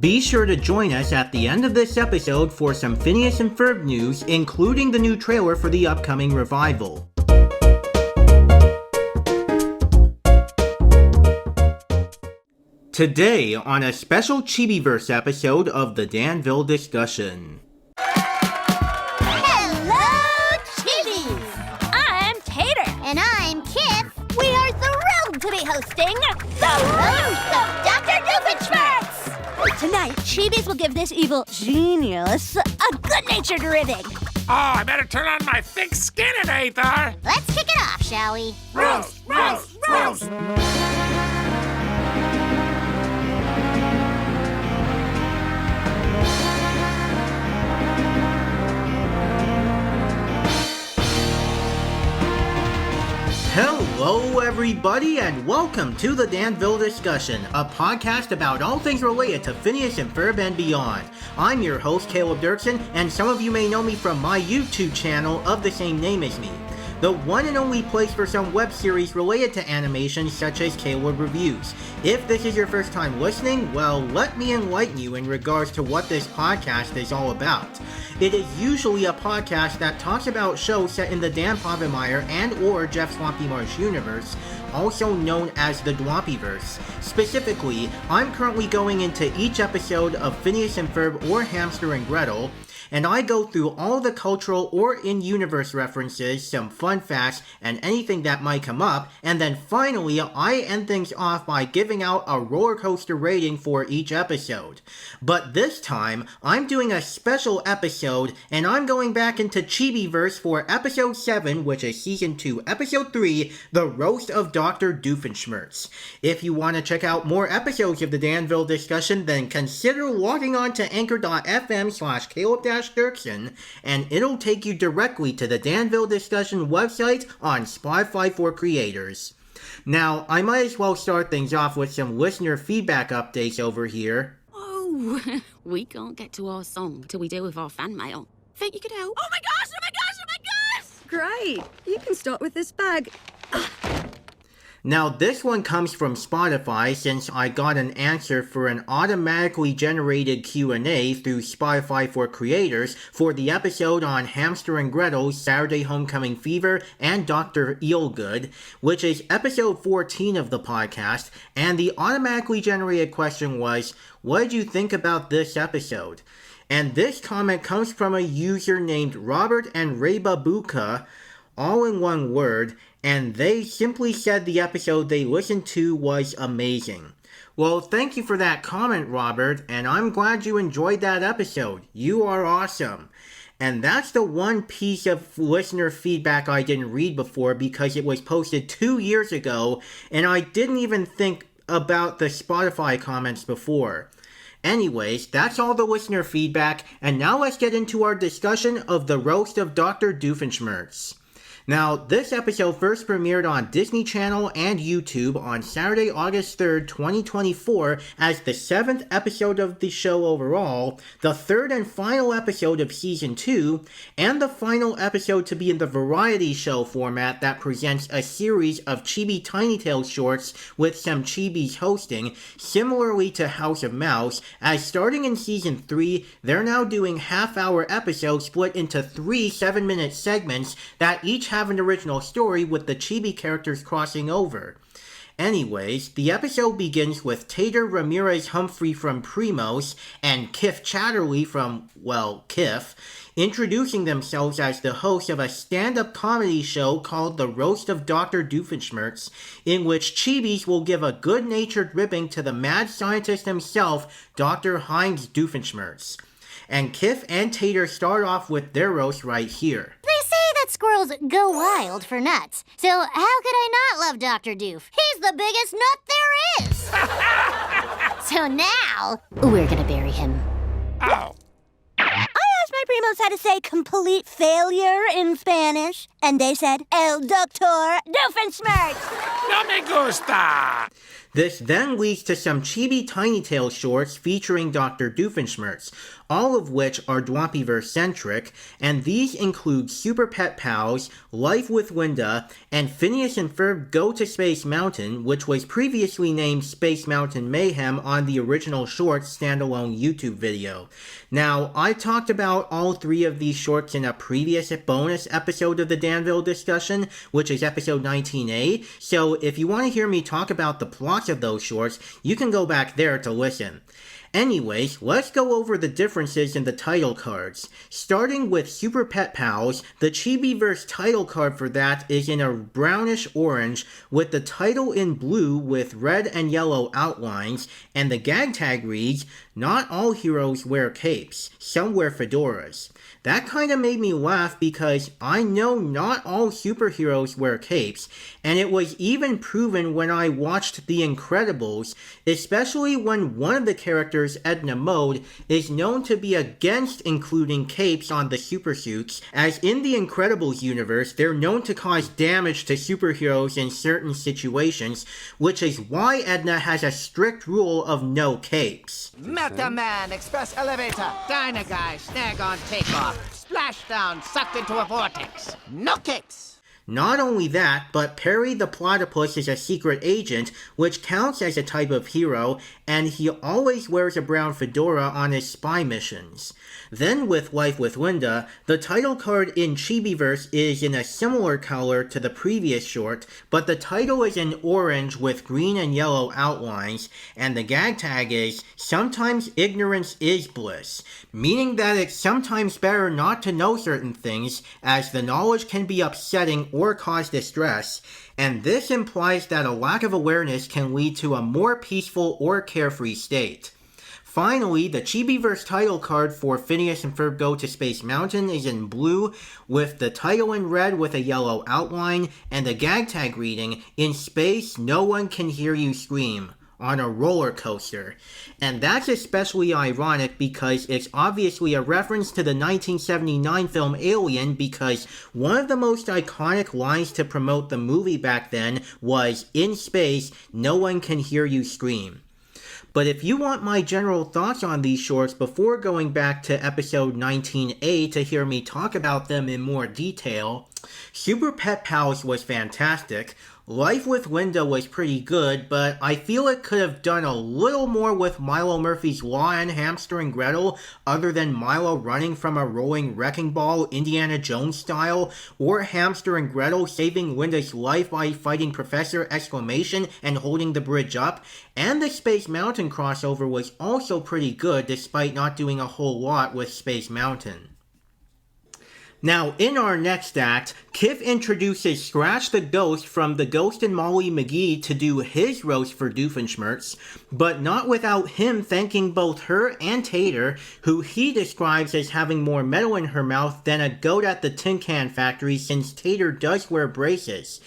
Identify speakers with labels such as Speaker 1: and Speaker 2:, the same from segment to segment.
Speaker 1: Be sure to join us at the end of this episode for some Phineas and Ferb news, including the new trailer for the upcoming revival. Today, on a special Chibiverse episode of the Danville Discussion.
Speaker 2: Hello, Chibis! I'm Tater. And I'm Kiff. We are thrilled to be hosting the Roast of Dr. Doofenshmirtz! Tonight, Chibis will give this evil genius a good-natured ribbing.
Speaker 3: Oh, I better turn on my thick skin, Tater!
Speaker 2: Let's kick it off, shall we?
Speaker 3: Roast, roast, roast!
Speaker 1: Hello everybody and welcome to the Danville Discussion, a podcast about all things related to Phineas and Ferb and beyond. I'm your host Caleb Dirksen, and some of you may know me from my YouTube channel of the same name as me, the one and only place for some web series related to animation such as Caleb Reviews. If this is your first time listening, well, let me enlighten you in regards to what this podcast is all about. It is usually a podcast that talks about shows set in the Dan Povenmire and or Jeff Swampy Marsh universe, also known as the Dwampyverse. Specifically, I'm currently going into each episode of Phineas and Ferb or Hamster and Gretel, and I go through all the cultural or in-universe references, some fun facts, and anything that might come up, and then finally, I end things off by giving out a roller coaster rating for each episode. But this time, I'm doing a special episode, and I'm going back into Chibiverse for Episode 7, which is Season 2, Episode 3, The Roast of Dr. Doofenshmirtz. If you want to check out more episodes of the Danville Discussion, then consider logging on to anchor.fm/Caleb-Dirksen, and it'll take you directly to the Danville Discussion website on Spotify for creators. Now, I might as well start things off with some listener feedback updates over here.
Speaker 4: Oh, we can't get to our song till we deal with our fan mail. Think you could help? Oh my gosh, oh my gosh, oh my gosh!
Speaker 5: Great, you can start with this bag.
Speaker 1: Now, this one comes from Spotify since I got an answer for an automatically generated Q&A through Spotify for Creators for the episode on Hamster and Gretel's Saturday Homecoming Fever and Dr. Eelgood, which is episode 14 of the podcast, and the automatically generated question was, what did you think about this episode? And this comment comes from a user named Robert and Rebabuka, all in one word, and they simply said the episode they listened to was amazing. Well, thank you for that comment, Robert, and I'm glad you enjoyed that episode. You are awesome. And that's the one piece of listener feedback I didn't read before because it was posted 2 years ago, and I didn't even think about the Spotify comments before. Anyways, that's all the listener feedback, and now let's get into our discussion of the Roast of Dr. Doofenshmirtz. Now, this episode first premiered on Disney Channel and YouTube on Saturday, August 3rd, 2024 as the 7th episode of the show overall, the third and final episode of Season 2, and the final episode to be in the variety show format that presents a series of Chibi Tiny Tales shorts with some chibis hosting, similarly to House of Mouse, as starting in Season 3, they're now doing half-hour episodes split into 3 7-minute segments that each have an original story with the chibi characters crossing over. Anyways, the episode begins with Tater, Ramirez, Humphrey from Primos, and Kiff Chatterley from, well, Kiff, introducing themselves as the hosts of a stand-up comedy show called The Roast of Dr. Doofenshmirtz, in which chibis will give a good-natured ribbing to the mad scientist himself, Dr. Heinz Doofenshmirtz. And Kiff and Tater start off with their roast right here.
Speaker 2: They say that squirrels go wild for nuts, so how could I not love Dr. Doof? He's the biggest nut there is! So now, we're gonna bury him.
Speaker 3: Oh.
Speaker 2: I asked my primos how to say complete failure in Spanish, and they said, El Doctor Doofenshmirtz!
Speaker 3: No me gusta!
Speaker 1: This then leads to some Chibi Tiny Tales shorts featuring Dr. Doofenshmirtz, all of which are Dwompiverse-centric, and these include Super Pet Pals, Life with Linda, and Phineas and Ferb Go to Space Mountain, which was previously named Space Mountain Mayhem on the original shorts standalone YouTube video. Now, I talked about all three of these shorts in a previous bonus episode of the Danville Discussion, which is episode 19a, so if you want to hear me talk about the plots of those shorts, you can go back there to listen. Anyways, let's go over the differences in the title cards. Starting with Super Pet Pals, the Chibiverse title card for that is in a brownish orange with the title in blue with red and yellow outlines, and the gag tag reads, "Not all heroes wear capes, some wear fedoras." That kinda made me laugh because I know not all superheroes wear capes, and it was even proven when I watched The Incredibles, especially when one of the characters, Edna Mode, is known to be against including capes on the supersuits, as in the Incredibles universe, they're known to cause damage to superheroes in certain situations, which is why Edna has a strict rule of no capes.
Speaker 6: Meta Man, Express Elevator, Dyna Guy, Snag on Takeoff, Splashdown, sucked into a vortex. No capes!
Speaker 1: Not only that, but Perry the Platypus is a secret agent, which counts as a type of hero, and he always wears a brown fedora on his spy missions. Then with Life with Linda, the title card in Chibiverse is in a similar color to the previous short, but the title is in orange with green and yellow outlines, and the gag tag is, "Sometimes ignorance is bliss," meaning that it's sometimes better not to know certain things, as the knowledge can be upsetting or cause distress, and this implies that a lack of awareness can lead to a more peaceful or carefree state. Finally, the Chibiverse title card for Phineas and Ferb Go to Space Mountain is in blue, with the title in red with a yellow outline, and the gag tag reading, "In space, no one can hear you scream," on a roller coaster. And that's especially ironic because it's obviously a reference to the 1979 film Alien, because one of the most iconic lines to promote the movie back then was, "In space, no one can hear you scream." But if you want my general thoughts on these shorts before going back to episode 19a to hear me talk about them in more detail, Super Pet Pals was fantastic. Life with Linda was pretty good, but I feel it could have done a little more with Milo Murphy's Law and Hamster and Gretel, other than Milo running from a rolling wrecking ball, Indiana Jones style, or Hamster and Gretel saving Linda's life by fighting Professor Exclamation and holding the bridge up. And the Space Mountain crossover was also pretty good, despite not doing a whole lot with Space Mountain. Now, in our next act, Kiff introduces Scratch the Ghost from the Ghost and Molly McGee to do his roast for Doofenshmirtz, but not without him thanking both her and Tater, who he describes as having more metal in her mouth than a goat at the tin can factory, since Tater does wear braces.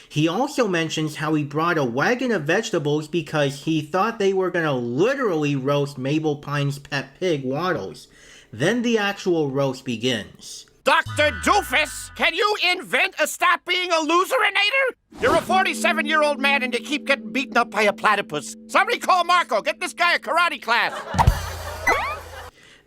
Speaker 1: He also mentions how he brought a wagon of vegetables because he thought they were gonna literally roast Mabel Pine's pet pig, Waddles. Then the actual roast begins.
Speaker 3: Dr. Doofus, can you invent a stop being a loserinator? You're a 47-year-old man and you keep getting beaten up by a platypus. Somebody call Marco. Get this guy a karate class.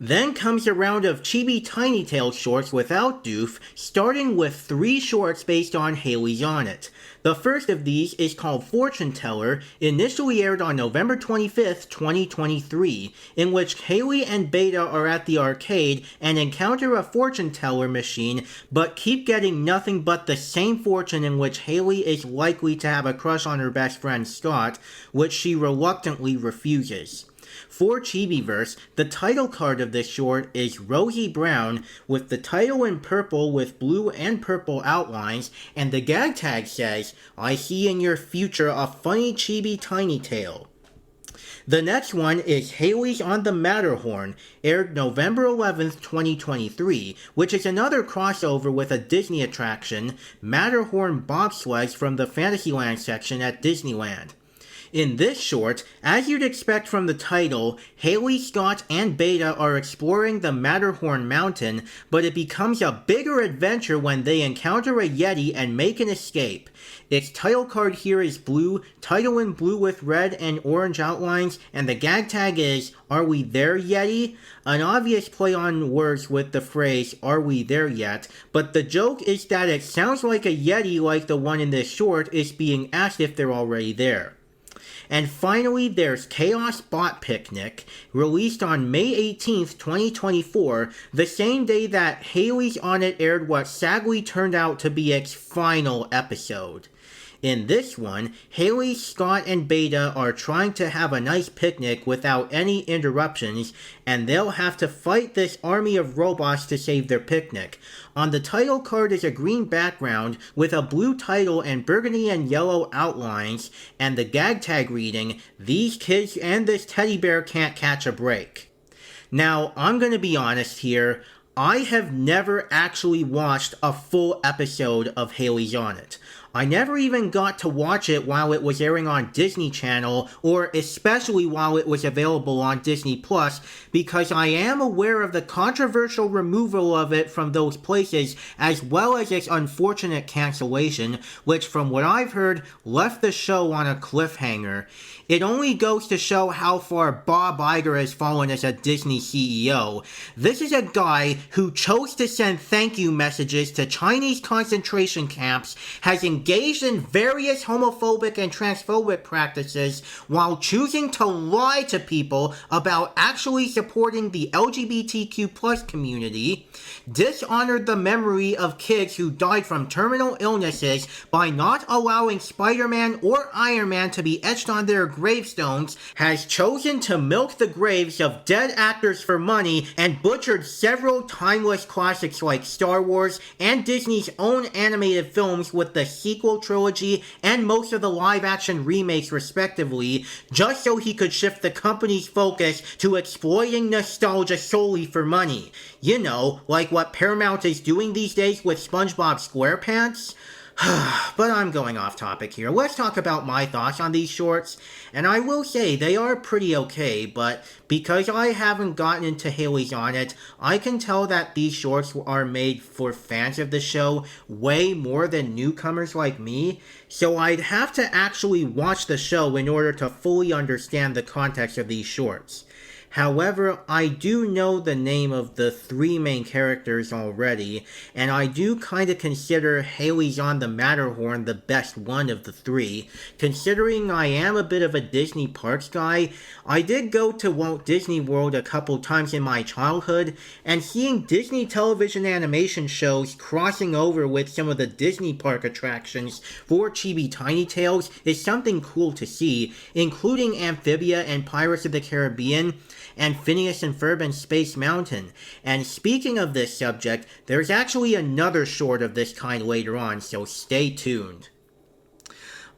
Speaker 1: Then comes a round of Chibi Tiny Tales shorts without Doof, starting with 3 shorts based on Hailey's On It. The first of these is called Fortune Teller, initially aired on November 25th, 2023, in which Hailey and Beta are at the arcade and encounter a fortune teller machine, but keep getting nothing but the same fortune, in which Hailey is likely to have a crush on her best friend Scott, which she reluctantly refuses. For Chibiverse, the title card of this short is Rosy Brown, with the title in purple with blue and purple outlines, and the gag tag says, "I see in your future a funny Chibi Tiny Tale." The next one is Hailey's on the Matterhorn, aired November 11th, 2023, which is another crossover with a Disney attraction, Matterhorn bobsleds from the Fantasyland section at Disneyland. In this short, as you'd expect from the title, Hailey, Scott, and Beta are exploring the Matterhorn Mountain, but it becomes a bigger adventure when they encounter a Yeti and make an escape. Its title card here is blue, title in blue with red and orange outlines, and the gag tag is, "Are we there, Yeti?" An obvious play on words with the phrase, "Are we there yet?" But the joke is that it sounds like a Yeti like the one in this short is being asked if they're already there. And finally, there's Chaos Bot Picnic, released on May 18th, 2024, the same day that Hailey's On It aired what sadly turned out to be its final episode. In this one, Hailey, Scott, and Beta are trying to have a nice picnic without any interruptions, and they'll have to fight this army of robots to save their picnic. On the title card is a green background with a blue title and burgundy and yellow outlines, and the gag tag reading, "These kids and this teddy bear can't catch a break." Now, I'm gonna be honest here, I have never actually watched a full episode of Hailey's On It. I never even got to watch it while it was airing on Disney Channel, or especially while it was available on Disney Plus, because I am aware of the controversial removal of it from those places, as well as its unfortunate cancellation, which from what I've heard, left the show on a cliffhanger. It only goes to show how far Bob Iger has fallen as a Disney CEO. This is a guy who chose to send thank you messages to Chinese concentration camps, has engaged in various homophobic and transphobic practices, while choosing to lie to people about actually supporting the LGBTQ+ community, dishonored the memory of kids who died from terminal illnesses by not allowing Spider-Man or Iron Man to be etched on their gravestones, has chosen to milk the graves of dead actors for money, and butchered several timeless classics like Star Wars and Disney's own animated films with the sequel trilogy and most of the live-action remakes respectively, just so he could shift the company's focus to exploiting nostalgia solely for money. You know, like what Paramount is doing these days with SpongeBob SquarePants? But I'm going off topic here. Let's talk about my thoughts on these shorts. And I will say, they are pretty okay, but because I haven't gotten into Hailey's On It, I can tell that these shorts are made for fans of the show way more than newcomers like me, so I'd have to actually watch the show in order to fully understand the context of these shorts. However, I do know the name of the three main characters already, and I do kinda consider Hailey's on the Matterhorn the best one of the three. Considering I am a bit of a Disney parks guy, I did go to Walt Disney World a couple times in my childhood, and seeing Disney television animation shows crossing over with some of the Disney park attractions for Chibi Tiny Tales is something cool to see, including Amphibia and Pirates of the Caribbean, and Phineas and Ferb and Space Mountain. And speaking of this subject, there's actually another short of this kind later on, so stay tuned.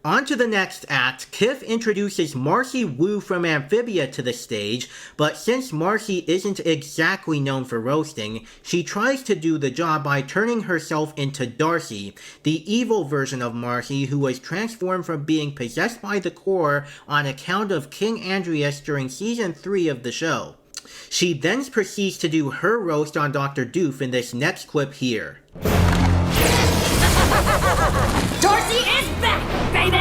Speaker 1: On to the next act, Kiff introduces Marcy Wu from Amphibia to the stage, but since Marcy isn't exactly known for roasting, she tries to do the job by turning herself into Darcy, the evil version of Marcy who was transformed from being possessed by the core on account of King Andreas during Season 3 of the show. She then proceeds to do her roast on Dr. Doof in this next clip here.
Speaker 2: Darcy is back, baby!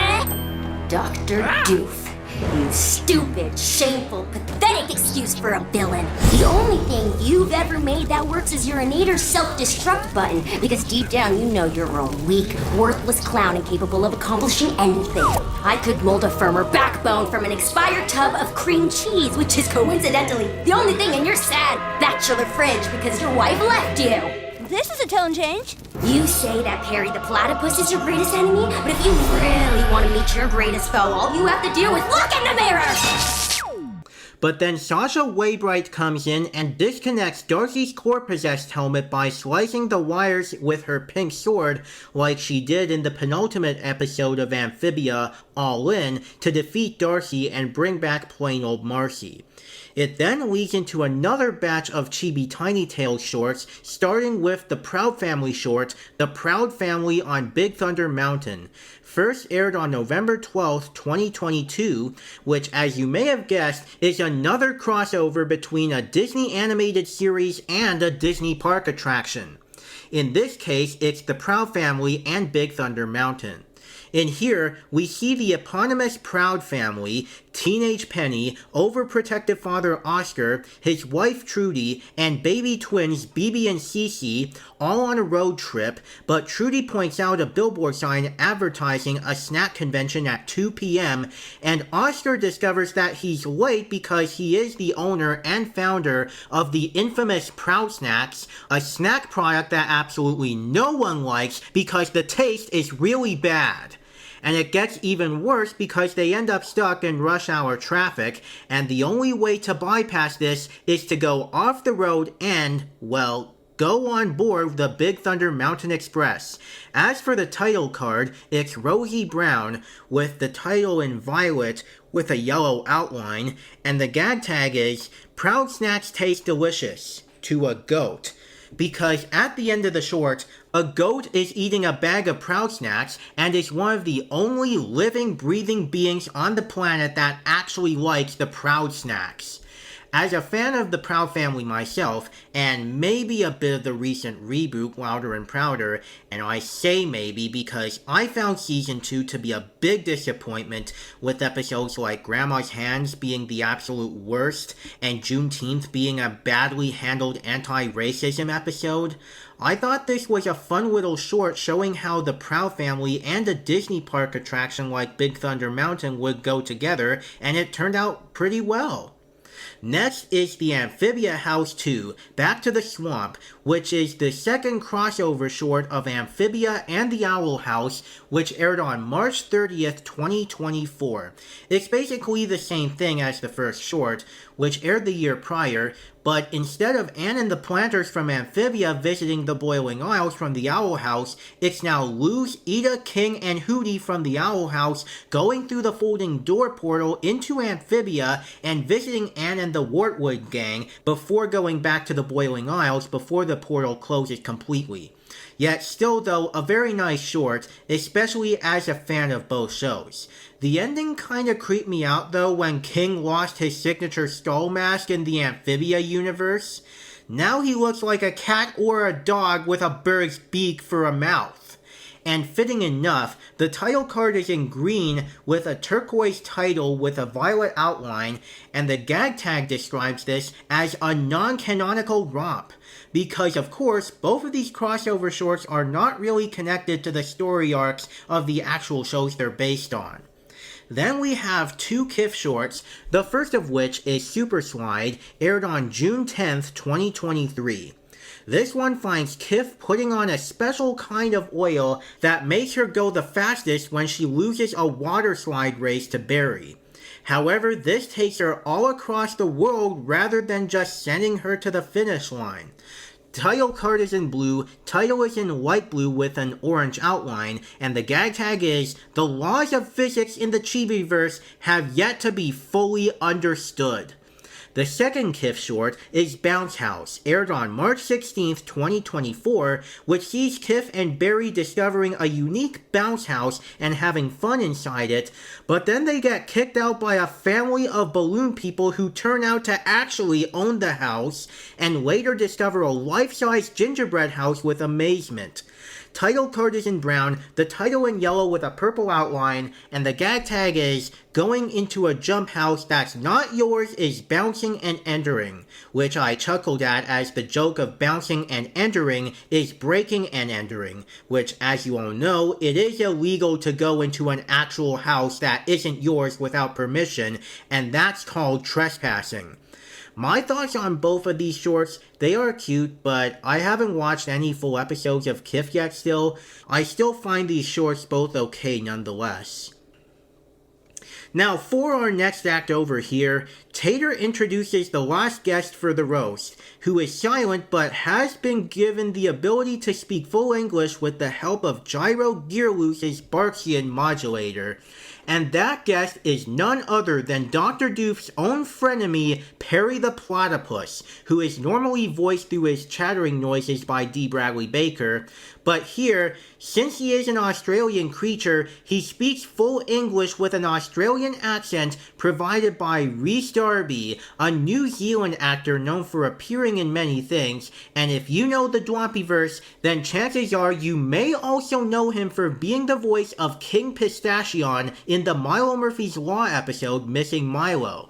Speaker 2: Dr. Doof, you stupid, shameful, pathetic excuse for a villain. The only thing you've ever made that works is your innator self-destruct button, because deep down you know you're a weak, worthless clown incapable of accomplishing anything. I could mold a firmer backbone from an expired tub of cream cheese, which is coincidentally the only thing in your sad bachelor fridge because your wife left you. This is a tone change. You say that Perry the Platypus is your greatest enemy, but if you really want to meet your greatest foe, all you have to do is look in the mirror!
Speaker 1: But then Sasha Waybright comes in and disconnects Darcy's core-possessed helmet by slicing the wires with her pink sword, like she did in the penultimate episode of Amphibia, All In, to defeat Darcy and bring back plain old Marcy. It then leads into another batch of Chibi Tiny Tales shorts, starting with the Proud Family short, The Proud Family on Big Thunder Mountain. First aired on November 12th, 2022, which, as you may have guessed, is another crossover between a Disney animated series and a Disney park attraction. In this case, it's The Proud Family and Big Thunder Mountain. In here, we see the eponymous Proud family, teenage Penny, overprotective father Oscar, his wife Trudy, and baby twins Bibi and Cece, all on a road trip, but Trudy points out a billboard sign advertising a snack convention at 2 p.m., and Oscar discovers that he's late because he is the owner and founder of the infamous Proud Snacks, a snack product that absolutely no one likes because the taste is really bad. And it gets even worse because they end up stuck in rush hour traffic, and the only way to bypass this is to go off the road and, well, go on board the Big Thunder Mountain Express. As for the title card, it's rosy brown, with the title in violet with a yellow outline, and the gag tag is, Proud Snacks Taste Delicious, to a goat. Because at the end of the short, a goat is eating a bag of Proud Snacks and is one of the only living, breathing beings on the planet that actually likes the Proud Snacks. As a fan of the Proud family myself, and maybe a bit of the recent reboot Louder and Prouder, and I say maybe because I found Season 2 to be a big disappointment, with episodes like Grandma's Hands being the absolute worst, and Juneteenth being a badly handled anti-racism episode, I thought this was a fun little short showing how the Proud family and a Disney park attraction like Big Thunder Mountain would go together, and it turned out pretty well. Next is the Amphibia House 2, Back to the Swamp, which is the second crossover short of Amphibia and the Owl House, which aired on March 30th, 2024. It's basically the same thing as the first short, which aired the year prior, but instead of Ann and the Planters from Amphibia visiting the Boiling Isles from the Owl House, it's now Luz, Ida, King, and Hootie from the Owl House going through the folding door portal into Amphibia and visiting Ann and the Wartwood gang before going back to the Boiling Isles before the portal closes completely. Yet still though, a very nice short, especially as a fan of both shows. The ending kinda creeped me out though when King lost his signature skull mask in the Amphibia universe. Now he looks like a cat or a dog with a bird's beak for a mouth. And fitting enough, the title card is in green with a turquoise title with a violet outline, and the gag tag describes this as a non-canonical romp. Because of course, both of these crossover shorts are not really connected to the story arcs of the actual shows they're based on. Then we have two Kiff shorts, the first of which is Super Slide, aired on June 10th, 2023. This one finds Kiff putting on a special kind of oil that makes her go the fastest when she loses a water slide race to Barry. However, this takes her all across the world rather than just sending her to the finish line. Title card is in blue, title is in light blue with an orange outline, and the gag tag is, the laws of physics in the Chibiverse have yet to be fully understood. The second Kiff short is Bounce House, aired on March 16th, 2024, which sees Kiff and Barry discovering a unique bounce house and having fun inside it, but then they get kicked out by a family of balloon people who turn out to actually own the house, and later discover a life-size gingerbread house with amazement. Title card is in brown, the title in yellow with a purple outline, and the gag tag is, going into a jump house that's not yours is bouncing and entering, which I chuckled at as the joke of bouncing and entering is breaking and entering, which as you all know, it is illegal to go into an actual house that isn't yours without permission, and that's called trespassing. My thoughts on both of these shorts, they are cute, but I haven't watched any full episodes of Kiff yet still. I still find these shorts both okay nonetheless. Now for our next act over here, Tater introduces the last guest for the roast, who is silent but has been given the ability to speak full English with the help of Gyro Gearloose's Barksian modulator. And that guest is none other than Dr. Doof's own frenemy, Perry the Platypus, who is normally voiced through his chattering noises by D. Bradley Baker. But here, since he is an Australian creature, he speaks full English with an Australian accent provided by Rhys Darby, a New Zealand actor known for appearing in many things, and if you know the Dwampyverse, then chances are you may also know him for being the voice of King Pistachion in the Milo Murphy's Law episode Missing Milo.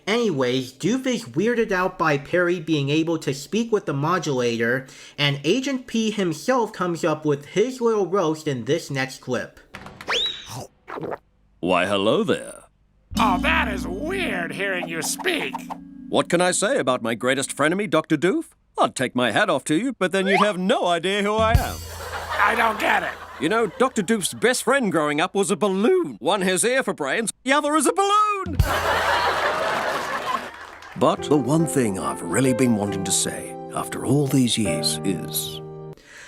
Speaker 1: Anyways, Doof is weirded out by Perry being able to speak with the modulator, and Agent P himself comes up with his little roast in this next clip.
Speaker 7: Why, hello there.
Speaker 3: Oh, that is weird hearing you speak.
Speaker 7: What can I say about my greatest frenemy, Dr. Doof? I'd take my hat off to you, but then you'd have no idea who I am.
Speaker 3: I don't get it.
Speaker 7: You know, Dr. Doof's best friend growing up was a balloon. One has ear for brains, the other is a balloon! But the one thing I've really been wanting to say after all these years is...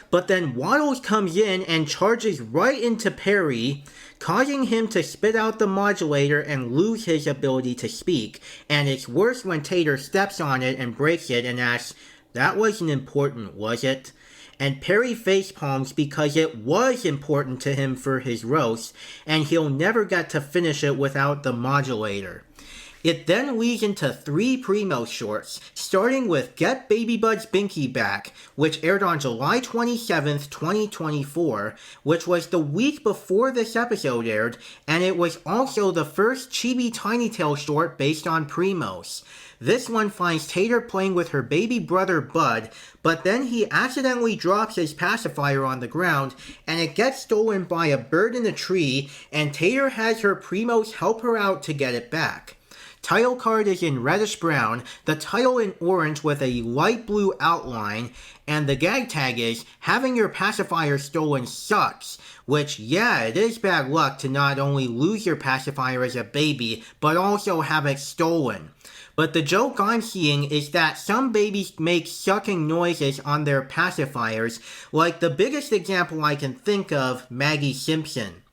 Speaker 1: But then Waddles comes in and charges right into Perry, causing him to spit out the modulator and lose his ability to speak. And it's worse when Tater steps on it and breaks it and asks, "That wasn't important, was it?" And Perry facepalms because it was important to him for his roast, and he'll never get to finish it without the modulator. It then leads into 3 Primos shorts, starting with Get Baby Bud's Binky Back, which aired on July 27th, 2024, which was the week before this episode aired, and it was also the first Chibi Tiny Tales short based on Primos. This one finds Tater playing with her baby brother Bud, but then he accidentally drops his pacifier on the ground, and it gets stolen by a bird in a tree, and Tater has her Primos help her out to get it back. Title card is in reddish brown, the title in orange with a light blue outline, and the gag tag is, "Having your pacifier stolen sucks," which, yeah, it is bad luck to not only lose your pacifier as a baby, but also have it stolen. But the joke I'm seeing is that some babies make sucking noises on their pacifiers, like the biggest example I can think of, Maggie Simpson.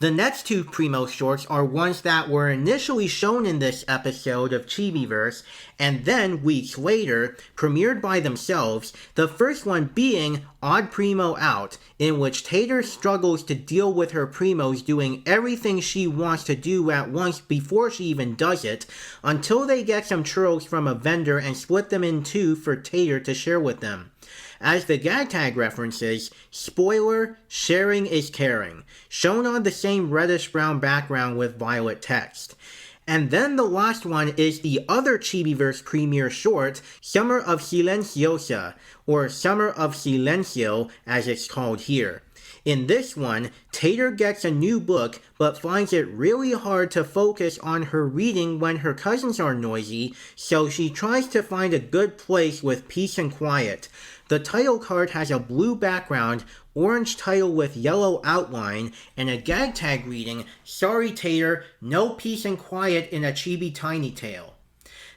Speaker 1: The next 2 Primo shorts are ones that were initially shown in this episode of Chibiverse, and then, weeks later, premiered by themselves, the first one being Odd Primo Out, in which Tater struggles to deal with her Primos doing everything she wants to do at once before she even does it, until they get some churros from a vendor and split them in 2 for Tater to share with them. As the gag tag references, spoiler, sharing is caring, shown on the same reddish-brown background with violet text. And then the last one is the other Chibiverse premiere short, Summer of Silenciosa, or Summer of Silencio as it's called here. In this one, Tater gets a new book, but finds it really hard to focus on her reading when her cousins are noisy, so she tries to find a good place with peace and quiet. The title card has a blue background, orange title with yellow outline, and a gag tag reading, "Sorry Tater, no peace and quiet in a Chibi Tiny Tale."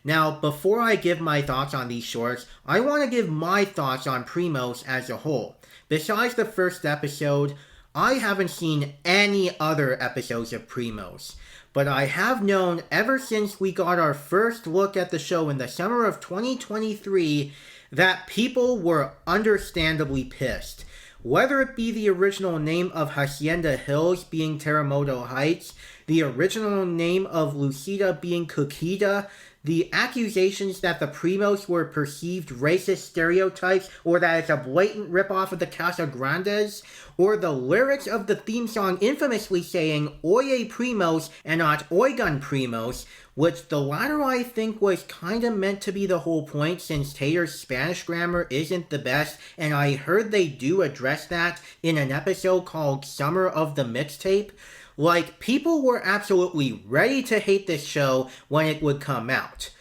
Speaker 1: Now, before I give my thoughts on these shorts, I want to give my thoughts on Primos as a whole. Besides the first episode, I haven't seen any other episodes of Primos. But I have known ever since we got our first look at the show in the summer of 2023 that people were understandably pissed. Whether it be the original name of Hacienda Hills being Terremoto Heights, the original name of Lucida being Kukita, the accusations that the Primos were perceived racist stereotypes, or that it's a blatant ripoff of the Casa Grandes, or the lyrics of the theme song infamously saying Oye Primos and not Oigan Primos, which the latter I think was kinda meant to be the whole point since Tater's Spanish grammar isn't the best, and I heard they do address that in an episode called Summer of the Mixtape. Like, people were absolutely ready to hate this show when it would come out.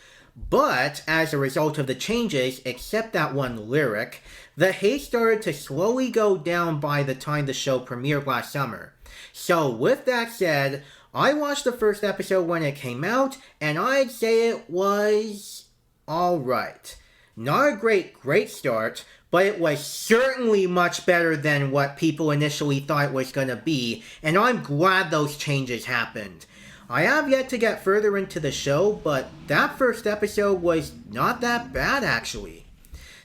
Speaker 1: But, as a result of the changes, except that one lyric, the hate started to slowly go down by the time the show premiered last summer. So, with that said, I watched the first episode when it came out, and I'd say it was alright. Not a great start, but it was certainly much better than what people initially thought it was going to be, and I'm glad those changes happened. I have yet to get further into the show, but that first episode was not that bad actually.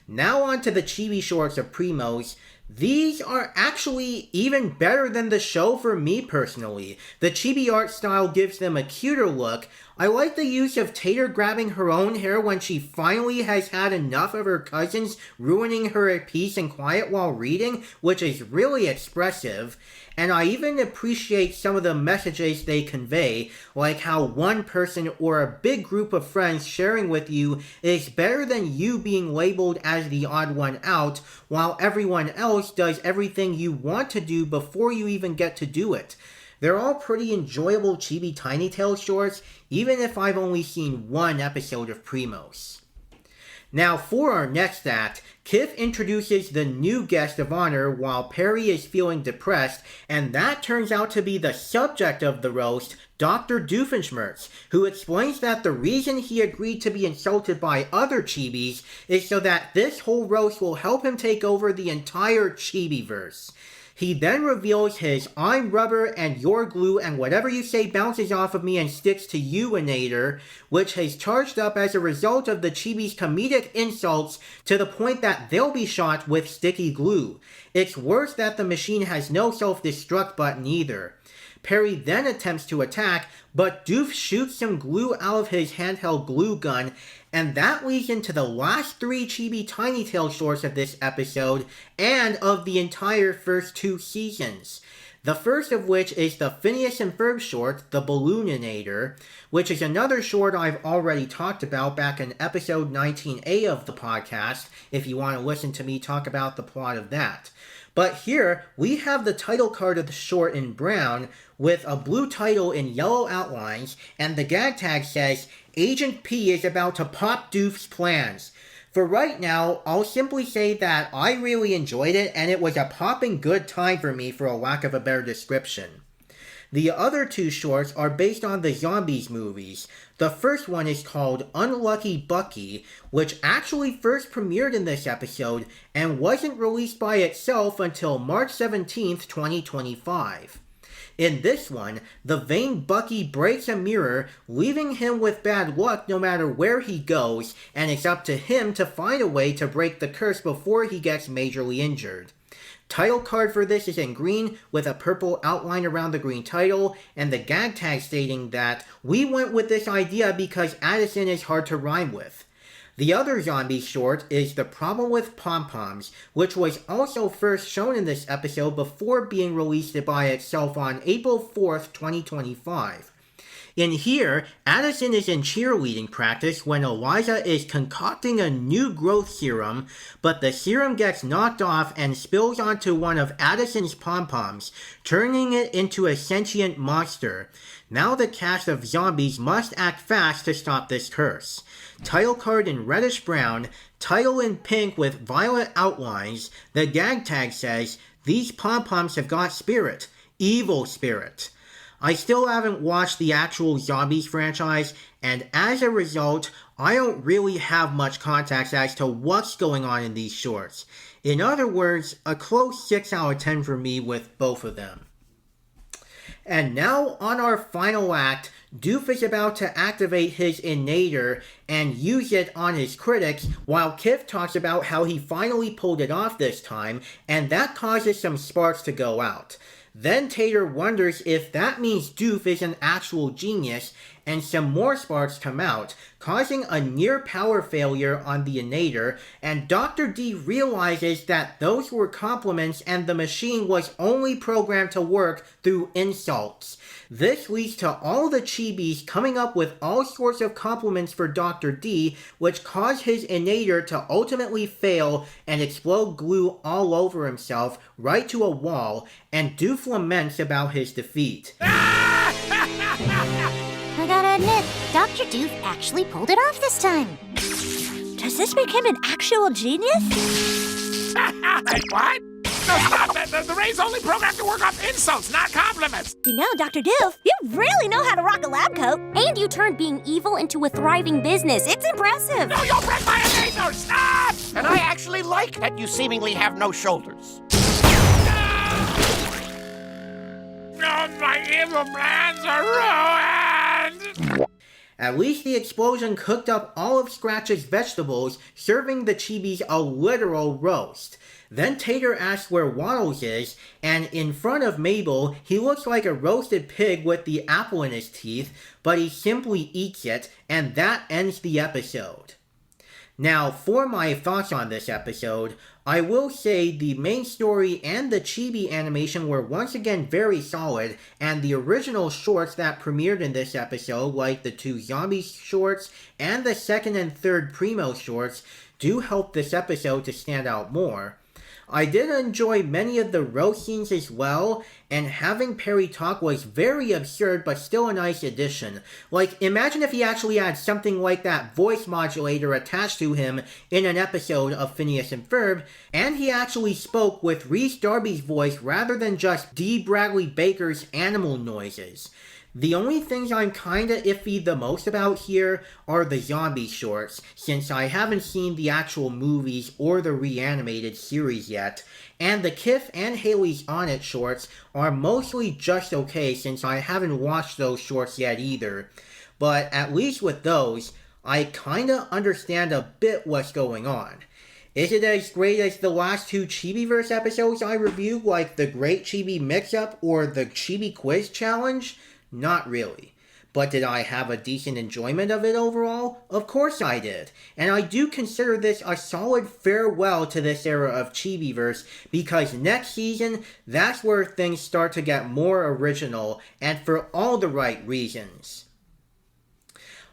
Speaker 1: Now on to the chibi shorts of Primos. These are actually even better than the show for me personally. The chibi art style gives them a cuter look. I like the use of Tater grabbing her own hair when she finally has had enough of her cousins ruining her peace and quiet while reading, which is really expressive. And I even appreciate some of the messages they convey, like how one person or a big group of friends sharing with you is better than you being labeled as the odd one out, while everyone else does everything you want to do before you even get to do it. They're all pretty enjoyable Chibi Tiny Tales shorts, even if I've only seen one episode of Primos. Now for our next act, Kiff introduces the new guest of honor while Perry is feeling depressed, and that turns out to be the subject of the roast, Dr. Doofenshmirtz, who explains that the reason he agreed to be insulted by other chibis is so that this whole roast will help him take over the entire Chibiverse. He then reveals his I'm rubber and you're glue and whatever you say bounces off of me and sticks to you-inator, which has charged up as a result of the Chibi's comedic insults to the point that they'll be shot with sticky glue. It's worse that the machine has no self-destruct button either. Perry then attempts to attack, but Doof shoots some glue out of his handheld glue gun, and that leads into the last 3 Chibi Tiny Tales shorts of this episode, and of the entire first 2 seasons. The first of which is the Phineas and Ferb short, The Ballooninator, which is another short I've already talked about back in episode 19a of the podcast, if you want to listen to me talk about the plot of that. But here, we have the title card of the short in brown, with a blue title in yellow outlines, and the gag tag says, Agent P is about to pop Doof's plans. For right now, I'll simply say that I really enjoyed it, and it was a popping good time for me for a lack of a better description. The other 2 shorts are based on the Zombies movies. The first one is called Unlucky Bucky, which actually first premiered in this episode and wasn't released by itself until March 17th, 2025. In this one, the vain Bucky breaks a mirror, leaving him with bad luck no matter where he goes, and it's up to him to find a way to break the curse before he gets majorly injured. Title card for this is in green with a purple outline around the green title, and the gag tag stating that we went with this idea because Addison is hard to rhyme with. The other zombie short is The Problem with Pom-Poms, which was also first shown in this episode before being released by itself on April 4th, 2025. In here, Addison is in cheerleading practice when Eliza is concocting a new growth serum, but the serum gets knocked off and spills onto one of Addison's pom-poms, turning it into a sentient monster. Now the cast of zombies must act fast to stop this curse. Title card in reddish brown, title in pink with violet outlines. The gag tag says, "These pom-poms have got spirit. Evil spirit." I still haven't watched the actual Zombies franchise, and as a result, I don't really have much context as to what's going on in these shorts. In other words, a close 6 out of 10 for me with both of them. And now on our final act, Doof is about to activate his inator and use it on his critics, while Kiff talks about how he finally pulled it off this time, and that causes some sparks to go out. Then Tater wonders if that means Doof is an actual genius, and some more sparks come out, causing a near power failure on the inator, and Dr. D realizes that those were compliments and the machine was only programmed to work through insults. This leads to all the chibis coming up with all sorts of compliments for Dr. D, which cause his inator to ultimately fail and explode glue all over himself, right to a wall, and Doof laments about his defeat.
Speaker 2: I gotta admit, Dr. Doof actually pulled it off this time. Does this make him an actual genius?
Speaker 3: What? No, stop! The Ray's only programmed to work off insults, not compliments!
Speaker 2: You know, Dr. Doof, you really know how to rock a lab coat. And you turned being evil into a thriving business. It's impressive.
Speaker 3: No, you'll break my eraser! Stop! And I actually like that you seemingly have no shoulders. Oh, my evil plans are ruined!
Speaker 1: At least the explosion cooked up all of Scratch's vegetables, serving the chibis a literal roast. Then Tater asks where Waddles is, and in front of Mabel, he looks like a roasted pig with the apple in his teeth, but he simply eats it, and that ends the episode. Now, for my thoughts on this episode, I will say the main story and the chibi animation were once again very solid, and the original shorts that premiered in this episode, like the 2 zombie shorts and the second and third Primos shorts, do help this episode to stand out more. I did enjoy many of the roast scenes as well, and having Perry talk was very absurd but still a nice addition. Like, imagine if he actually had something like that voice modulator attached to him in an episode of Phineas and Ferb, and he actually spoke with Rhys Darby's voice rather than just D. Bradley Baker's animal noises. The only things I'm kinda iffy the most about here are the zombie shorts, since I haven't seen the actual movies or the reanimated series yet, and the Kiff and Hailey's On It shorts are mostly just okay since I haven't watched those shorts yet either. But at least with those, I kinda understand a bit what's going on. Is it as great as the last 2 Chibiverse episodes I reviewed, like the Great Chibi Mix-Up or the Chibi Quiz Challenge? Not really. But did I have a decent enjoyment of it overall? Of course I did. And I do consider this a solid farewell to this era of Chibiverse, because next season, that's where things start to get more original, and for all the right reasons.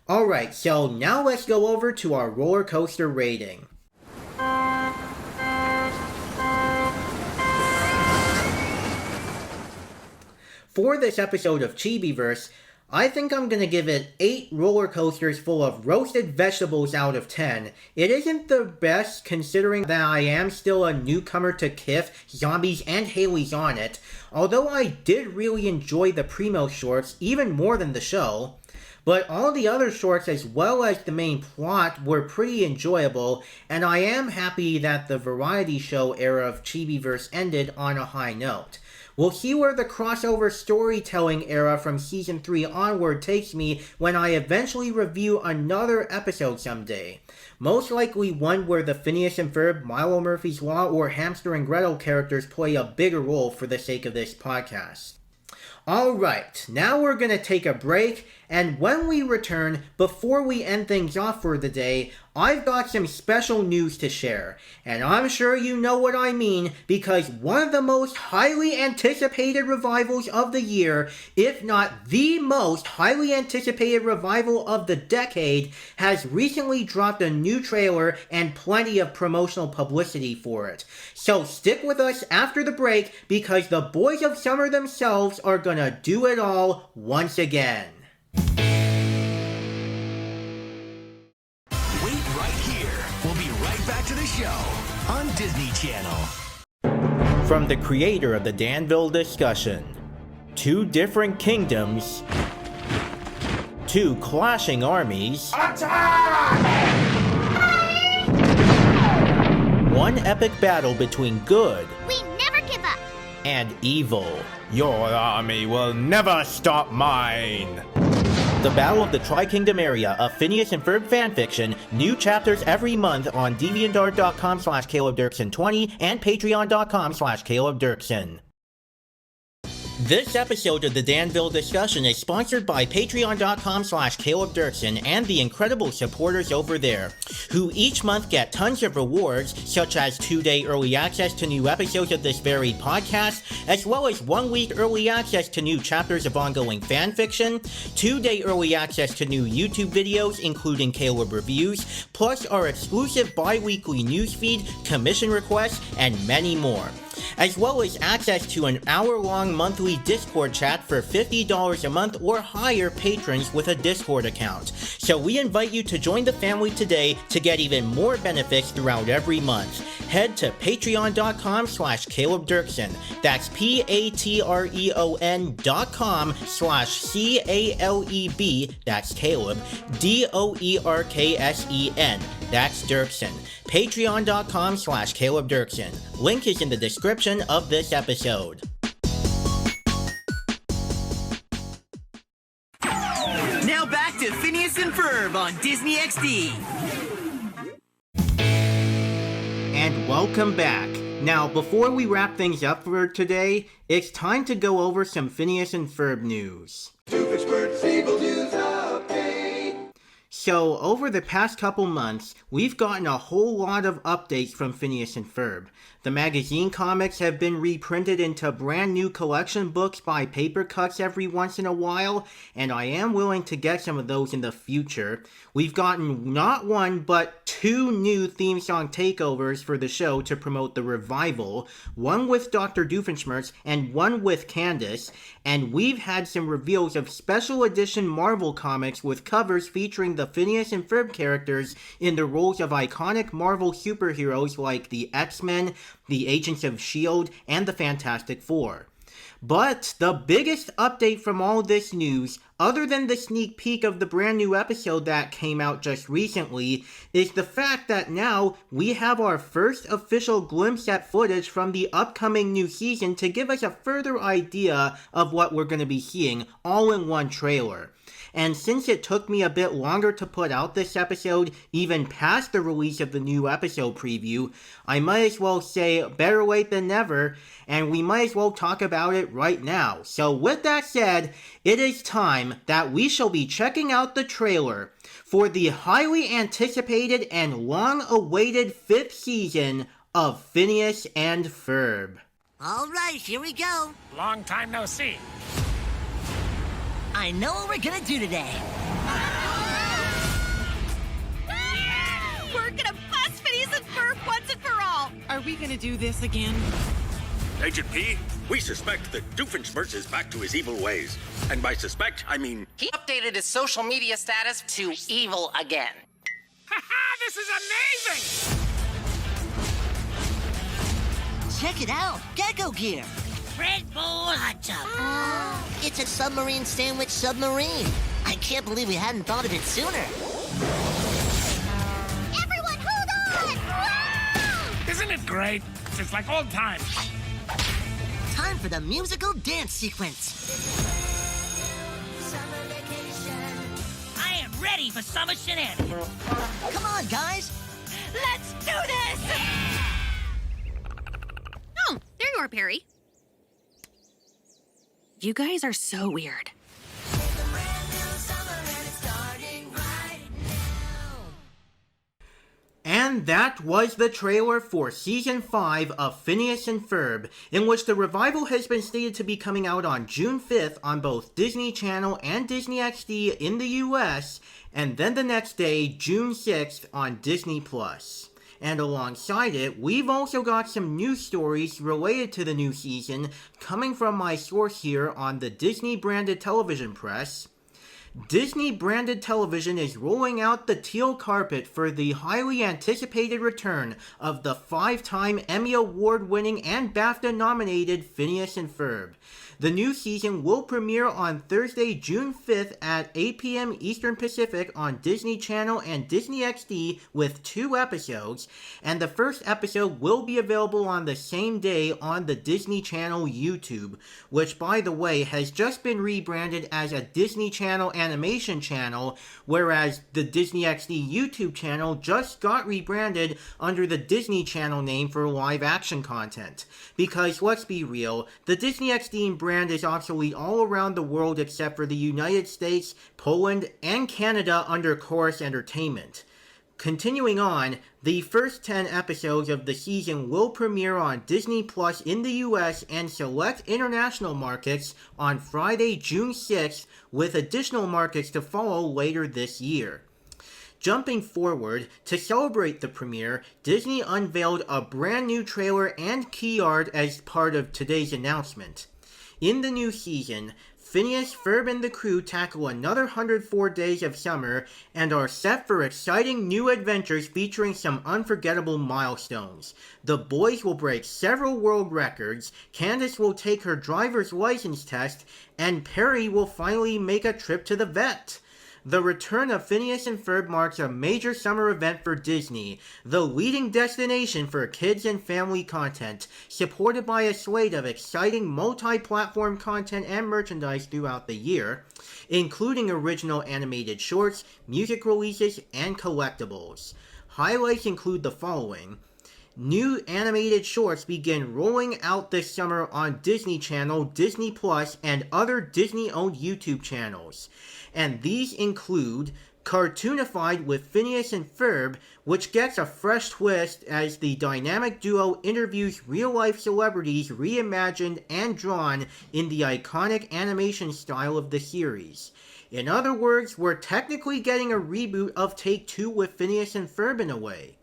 Speaker 1: Alright, so now let's go over to our roller coaster rating. For this episode of Chibiverse, I think I'm gonna give it 8 roller coasters full of roasted vegetables out of 10. It isn't the best considering that I am still a newcomer to Kiff, Zombies, and Hailey's On It, although I did really enjoy the Primos shorts even more than the show. But all the other shorts as well as the main plot were pretty enjoyable, and I am happy that the variety show era of Chibiverse ended on a high note. We'll see where the crossover storytelling era from Season 3 onward takes me when I eventually review another episode someday. Most likely one where the Phineas and Ferb, Milo Murphy's Law, or Hamster and Gretel characters play a bigger role for the sake of this podcast. Alright, now we're gonna take a break, and when we return, before we end things off for the day, I've got some special news to share. And I'm sure you know what I mean, because one of the most highly anticipated revivals of the year, if not the most highly anticipated revival of the decade, has recently dropped a new trailer and plenty of promotional publicity for it. So stick with us after the break, because the boys of summer themselves are gonna do it all once again.
Speaker 8: We'll be right back to the show on Disney Channel.
Speaker 1: From the creator of the Danville Discussion, 2 different kingdoms, 2 clashing armies, one epic battle between good
Speaker 2: We never give up.
Speaker 1: and evil.
Speaker 9: Your army will never stop mine.
Speaker 1: The Battle of the Tri-Kingdom area of Phineas and Ferb fanfiction, new chapters every month on DeviantArt.com/CalebDirksen20 and Patreon.com/CalebDirksen. This episode of the Danville Discussion is sponsored by Patreon.com/CalebDirksen and the incredible supporters over there, who each month get tons of rewards, such as 2-day early access to new episodes of this very podcast, as well as 1-week early access to new chapters of ongoing fanfiction, 2-day early access to new YouTube videos, including Caleb reviews, plus our exclusive bi-weekly newsfeed, commission requests, and many more. As well as access to an hour-long monthly Discord chat for $50 a month or higher patrons with a Discord account. So we invite you to join the family today to get even more benefits throughout every month. head to patreon.com/Caleb Dirksen. That's patreon.com/CALEB, that's Caleb, DOERKSEN, that's Dirksen. Patreon.com/Caleb Dirksen. Link is in the description of this episode.
Speaker 10: Now back to Phineas and Ferb on Disney XD.
Speaker 1: And welcome back. Now, before we wrap things up for today, it's time to go over some Phineas and Ferb news.
Speaker 11: Doofenshmirtz Evil News Update!
Speaker 1: So, over the past couple months, we've gotten a whole lot of updates from Phineas and Ferb. The magazine comics have been reprinted into brand new collection books by paper cuts every once in a while, and I am willing to get some of those in the future. We've gotten not one, but 2 new theme song takeovers for the show to promote the revival, one with Dr. Doofenshmirtz and one with Candace, and we've had some reveals of special edition Marvel comics with covers featuring the Phineas and Ferb characters in the roles of iconic Marvel superheroes like the X-Men, the Agents of S.H.I.E.L.D., and the Fantastic Four. But the biggest update from all this news, other than the sneak peek of the brand new episode that came out just recently, is the fact that now we have our first official glimpse at footage from the upcoming new season to give us a further idea of what we're going to be seeing all in one trailer. And since it took me a bit longer to put out this episode, even past the release of the new episode preview, I might as well say better late than never, and we might as well talk about it right now. So with that said, it is time that we shall be checking out the trailer for the highly anticipated and long-awaited 5th season of Phineas and Ferb.
Speaker 10: All right, here we go.
Speaker 3: Long time no see.
Speaker 10: I know what we're gonna do today.
Speaker 2: We're gonna bust Phineas and Ferb once and for all!
Speaker 12: Are we gonna do this again?
Speaker 13: Agent P, we suspect that Doofenshmirtz is back to his evil ways. And by suspect, I mean...
Speaker 14: He updated his social media status to evil again.
Speaker 3: Ha-ha! This is amazing!
Speaker 10: Check it out, Gecko Gear.
Speaker 2: Red Bull Hot Tub.
Speaker 10: It's a submarine sandwich submarine. I can't believe we hadn't thought of it sooner.
Speaker 2: Everyone hold on! Wow!
Speaker 3: Isn't it great? It's like old times.
Speaker 10: Time for the musical dance sequence.
Speaker 2: I am ready for summer shenanigans.
Speaker 10: Come on, guys.
Speaker 2: Let's do this!
Speaker 4: Oh, there you are, Perry. You guys are so weird.
Speaker 1: And that was the trailer for Season 5 of Phineas and Ferb, in which the revival has been stated to be coming out on June 5th on both Disney Channel and Disney XD in the US, and then the next day, June 6th, on Disney+. And alongside it, we've also got some news stories related to the new season coming from my source here on the Disney branded television press. Disney branded television is rolling out the teal carpet for the highly anticipated return of the 5-time Emmy Award winning and BAFTA nominated Phineas and Ferb. The new season will premiere on Thursday, June 5th at 8 p.m. Eastern Pacific on Disney Channel and Disney XD with 2 episodes, and the first episode will be available on the same day on the Disney Channel YouTube, which, by the way, has just been rebranded as a Disney Channel animation channel, whereas the Disney XD YouTube channel just got rebranded under the Disney Channel name for live action content. Because, let's be real, the Disney XD brand is obsolete all around the world except for the United States, Poland, and Canada under Chorus Entertainment. Continuing on, the first 10 episodes of the season will premiere on Disney Plus in the US and select international markets on Friday, June 6th, with additional markets to follow later this year. Jumping forward, to celebrate the premiere, Disney unveiled a brand new trailer and key art as part of today's announcement. In the new season, Phineas, Ferb, and the crew tackle another 104 days of summer and are set for exciting new adventures featuring some unforgettable milestones. The boys will break several world records, Candace will take her driver's license test, and Perry will finally make a trip to the vet. The return of Phineas and Ferb marks a major summer event for Disney, the leading destination for kids and family content, supported by a slate of exciting multi-platform content and merchandise throughout the year, including original animated shorts, music releases, and collectibles. Highlights include the following. New animated shorts begin rolling out this summer on Disney Channel, Disney Plus, and other Disney-owned YouTube channels. And these include Cartoonified with Phineas and Ferb, which gets a fresh twist as the dynamic duo interviews real-life celebrities reimagined and drawn in the iconic animation style of the series. In other words, we're technically getting a reboot of Take Two with Phineas and Ferb in a way.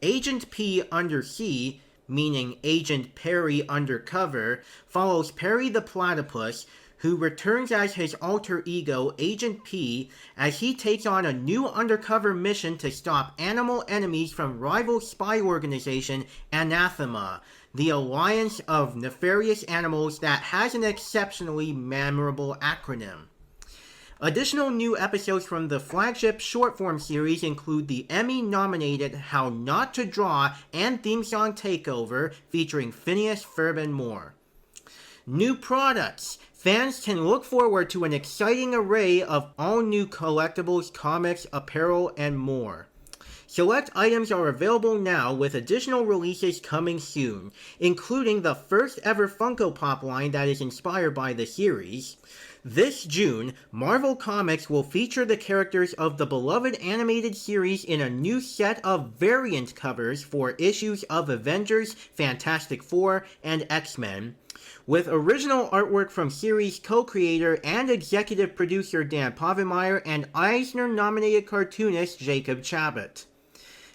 Speaker 1: Agent P Undersea, meaning Agent Perry Undercover, follows Perry the Platypus, who returns as his alter ego, Agent P, as he takes on a new undercover mission to stop animal enemies from rival spy organization Anathema, the alliance of nefarious animals that has an exceptionally memorable acronym. Additional new episodes from the flagship short-form series include the Emmy-nominated How Not to Draw and theme song Takeover, featuring Phineas, Ferb, and more. New products. Fans can look forward to an exciting array of all-new collectibles, comics, apparel, and more. Select items are available now with additional releases coming soon, including the first ever Funko Pop line that is inspired by the series. This June, Marvel Comics will feature the characters of the beloved animated series in a new set of variant covers for issues of Avengers, Fantastic Four, and X-Men, with original artwork from series co-creator and executive producer Dan Povenmire and Eisner-nominated cartoonist Jacob Chabot.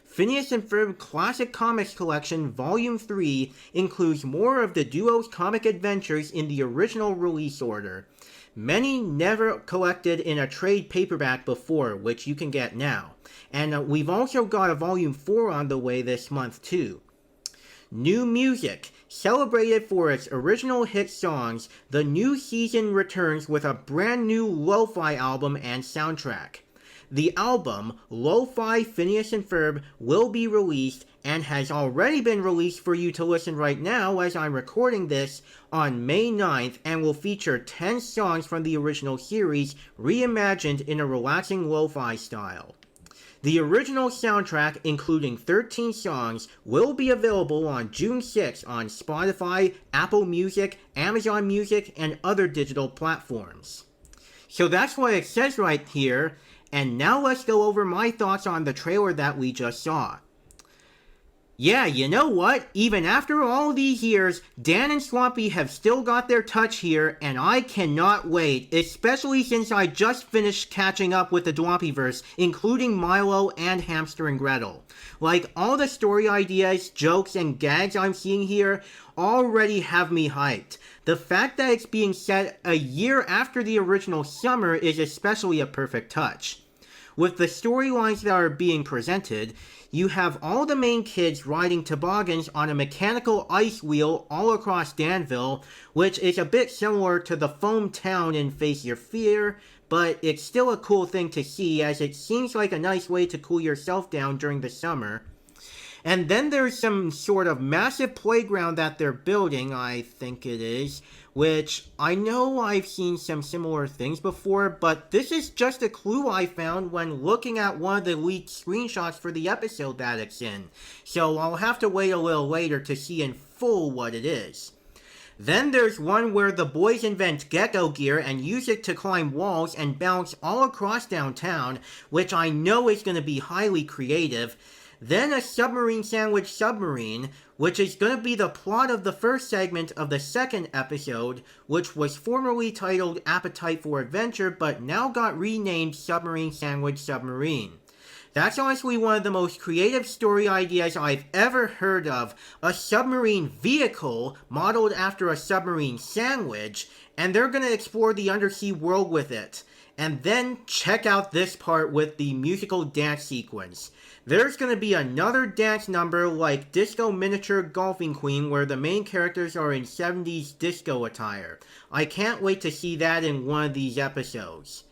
Speaker 1: Phineas and Ferb Classic Comics Collection Volume 3 includes more of the duo's comic adventures in the original release order. Many never collected in a trade paperback before, which you can get now. And we've also got a Volume 4 on the way this month too. New music. Celebrated for its original hit songs, the new season returns with a brand new lo-fi album and soundtrack. The album, Lo-Fi Phineas and Ferb, will be released and has already been released for you to listen right now as I'm recording this on May 9th and will feature 10 songs from the original series reimagined in a relaxing lo-fi style. The original soundtrack, including 13 songs, will be available on June 6th on Spotify, Apple Music, Amazon Music, and other digital platforms. So that's what it says right here, and now let's go over my thoughts on the trailer that we just saw. Yeah, you know what? Even after all these years, Dan and Swampy have still got their touch here, and I cannot wait, especially since I just finished catching up with the Dwampyverse, including Milo and Hamster and Gretel. Like, all the story ideas, jokes, and gags I'm seeing here already have me hyped. The fact that it's being set a year after the original summer is especially a perfect touch. With the storylines that are being presented, you have all the main kids riding toboggans on a mechanical ice wheel all across Danville, which is a bit similar to the foam town in Face Your Fear, but it's still a cool thing to see as it seems like a nice way to cool yourself down during the summer. And then there's some sort of massive playground that they're building, I think it is, which I know I've seen some similar things before, but this is just a clue I found when looking at one of the leaked screenshots for the episode that it's in, so I'll have to wait a little later to see in full what it is. Then there's one where the boys invent gecko gear and use it to climb walls and bounce all across downtown, which I know is going to be highly creative. Then a submarine sandwich submarine, which is going to be the plot of the first segment of the second episode, which was formerly titled Appetite for Adventure but now got renamed Submarine Sandwich Submarine. That's honestly one of the most creative story ideas I've ever heard of. A submarine vehicle modeled after a submarine sandwich, and they're going to explore the undersea world with it. And then check out this part with the musical dance sequence. There's going to be another dance number like Disco Miniature Golfing Queen where the main characters are in 70s disco attire. I can't wait to see that in one of these episodes.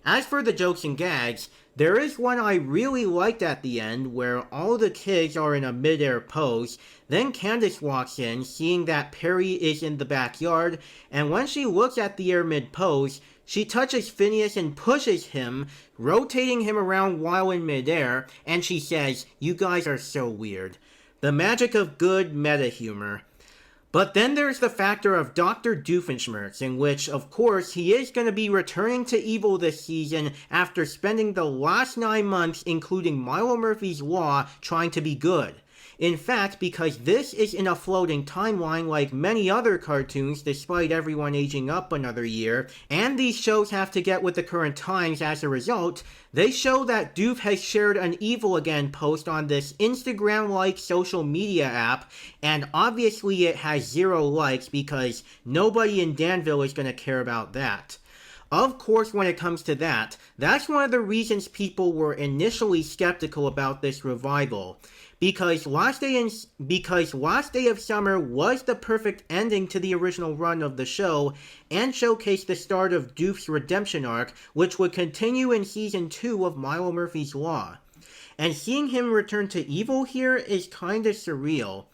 Speaker 1: As for the jokes and gags, there is one I really liked at the end where all the kids are in a mid-air pose. Then Candace walks in, seeing that Perry is in the backyard, and when she looks at the air mid-pose, she touches Phineas and pushes him, rotating him around while in midair, and she says, "You guys are so weird." The magic of good meta humor. But then there's the factor of Dr. Doofenshmirtz, in which, of course, he is going to be returning to evil this season after spending the last 9 months, including Milo Murphy's Law, trying to be good. In fact, because this is in a floating timeline like many other cartoons despite everyone aging up another year, and these shows have to get with the current times as a result, they show that Doof has shared an Evil Again post on this Instagram-like social media app, and obviously it has 0 likes because nobody in Danville is going to care about that. Of course, when it comes to that, that's one of the reasons people were initially skeptical about this revival. Because Last Day of Summer was the perfect ending to the original run of the show and showcased the start of Doof's redemption arc, which would continue in Season 2 of Milo Murphy's Law. And seeing him return to evil here is kinda surreal.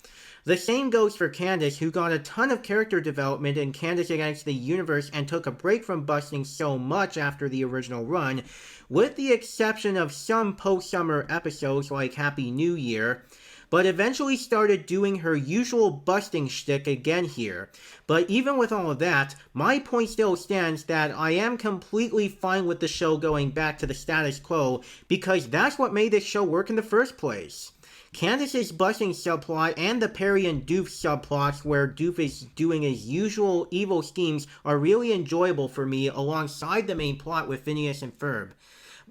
Speaker 1: The same goes for Candace, who got a ton of character development in Candace Against the Universe and took a break from busting so much after the original run, with the exception of some post-summer episodes like Happy New Year, but eventually started doing her usual busting shtick again here. But even with all of that, my point still stands that I am completely fine with the show going back to the status quo, because that's what made this show work in the first place. Candace's busing subplot and the Perry and Doof subplots where Doof is doing his usual evil schemes are really enjoyable for me alongside the main plot with Phineas and Ferb.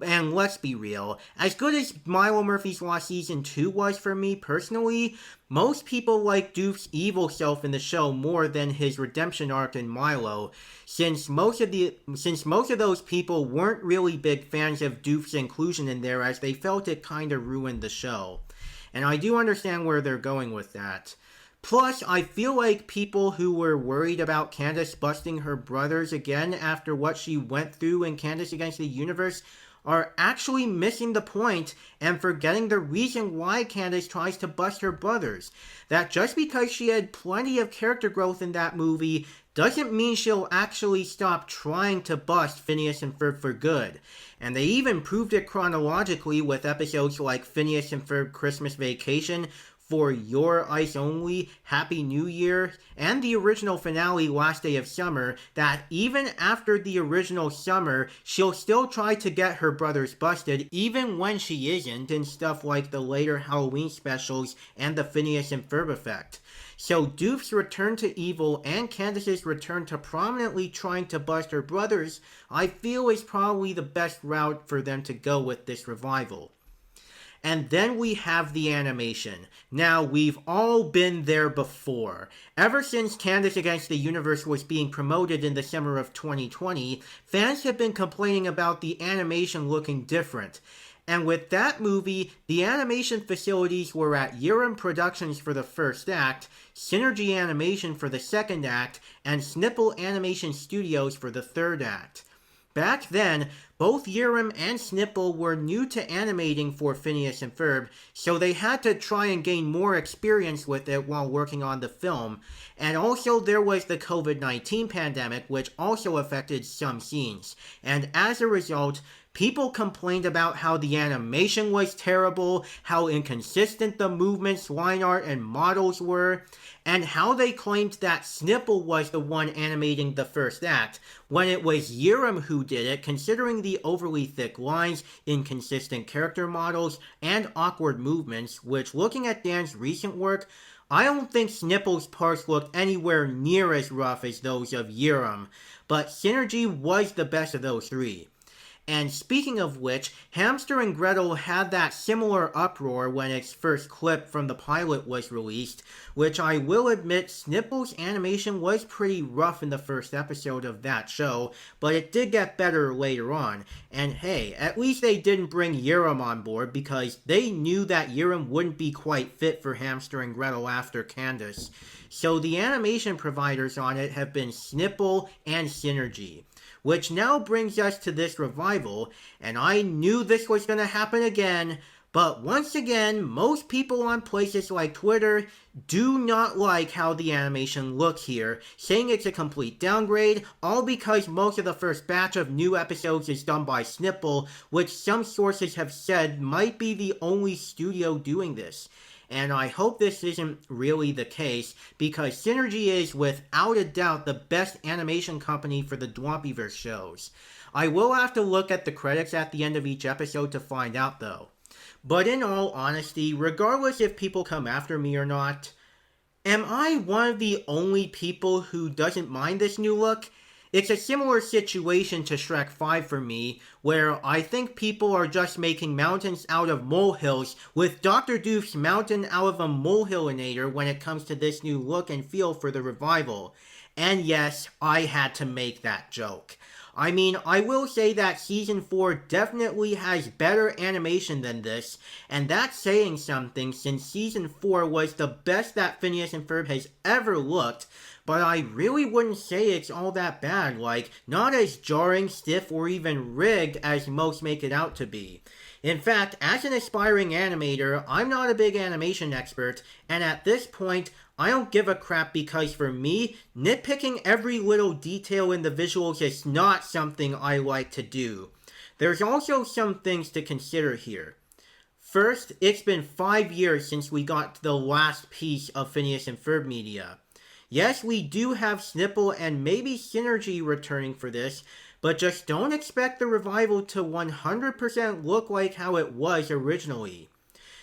Speaker 1: And let's be real, as good as Milo Murphy's Law Season 2 was for me personally, most people like Doof's evil self in the show more than his redemption arc in Milo, since most of those people weren't really big fans of Doof's inclusion in there as they felt it kinda ruined the show. And I do understand where they're going with that. Plus, I feel like people who were worried about Candace busting her brothers again after what she went through in Candace Against the Universe are actually missing the point and forgetting the reason why Candace tries to bust her brothers. That just because she had plenty of character growth in that movie doesn't mean she'll actually stop trying to bust Phineas and Ferb for good. And they even proved it chronologically with episodes like Phineas and Ferb Christmas Vacation, For Your Eyes Only, Happy New Year, and the original finale Last Day of Summer, that even after the original summer, she'll still try to get her brothers busted, even when she isn't, in stuff like the later Halloween specials and the Phineas and Ferb effect. So Doof's return to evil and Candace's return to prominently trying to bust her brothers, I feel is probably the best route for them to go with this revival. And then we have the animation. Now, we've all been there before. Ever since Candace Against the Universe was being promoted in the summer of 2020, fans have been complaining about the animation looking different. And with that movie, the animation facilities were at Urim Productions for the first act, Synergy Animation for the second act, and Snipple Animation Studios for the third act. Back then, both Urim and Snipple were new to animating for Phineas and Ferb, so they had to try and gain more experience with it while working on the film. And also there was the COVID-19 pandemic, which also affected some scenes. And as a result, people complained about how the animation was terrible, how inconsistent the movements, line art, and models were, and how they claimed that Snipple was the one animating the first act, when it was Urim who did it, considering the overly thick lines, inconsistent character models, and awkward movements, which, looking at Dan's recent work, I don't think Snipple's parts looked anywhere near as rough as those of Urim, but Synergy was the best of those three. And speaking of which, Hamster and Gretel had that similar uproar when its first clip from the pilot was released, which I will admit Snipple's animation was pretty rough in the first episode of that show, but it did get better later on. And hey, at least they didn't bring Yurem on board because they knew that Yurem wouldn't be quite fit for Hamster and Gretel after Candace. So the animation providers on it have been Snipple and Synergy. Which now brings us to this revival, and I knew this was going to happen again, but once again, most people on places like Twitter do not like how the animation looks here, saying it's a complete downgrade, all because most of the first batch of new episodes is done by Snipple, which some sources have said might be the only studio doing this. And I hope this isn't really the case, because Synergy is without a doubt the best animation company for the Dwampyverse shows. I will have to look at the credits at the end of each episode to find out though. But in all honesty, regardless if people come after me or not, am I one of the only people who doesn't mind this new look? It's a similar situation to Shrek 5 for me, where I think people are just making mountains out of molehills, with Dr. Doof's mountain out of a molehillinator when it comes to this new look and feel for the revival. And yes, I had to make that joke. I mean, I will say that Season 4 definitely has better animation than this, and that's saying something since Season 4 was the best that Phineas and Ferb has ever looked, but I really wouldn't say it's all that bad, like, not as jarring, stiff, or even rigged as most make it out to be. In fact, as an aspiring animator, I'm not a big animation expert, and at this point, I don't give a crap because for me, nitpicking every little detail in the visuals is not something I like to do. There's also some things to consider here. First, it's been 5 years since we got the last piece of Phineas and Ferb media. Yes, we do have Snipple and maybe Synergy returning for this, but just don't expect the revival to 100% look like how it was originally.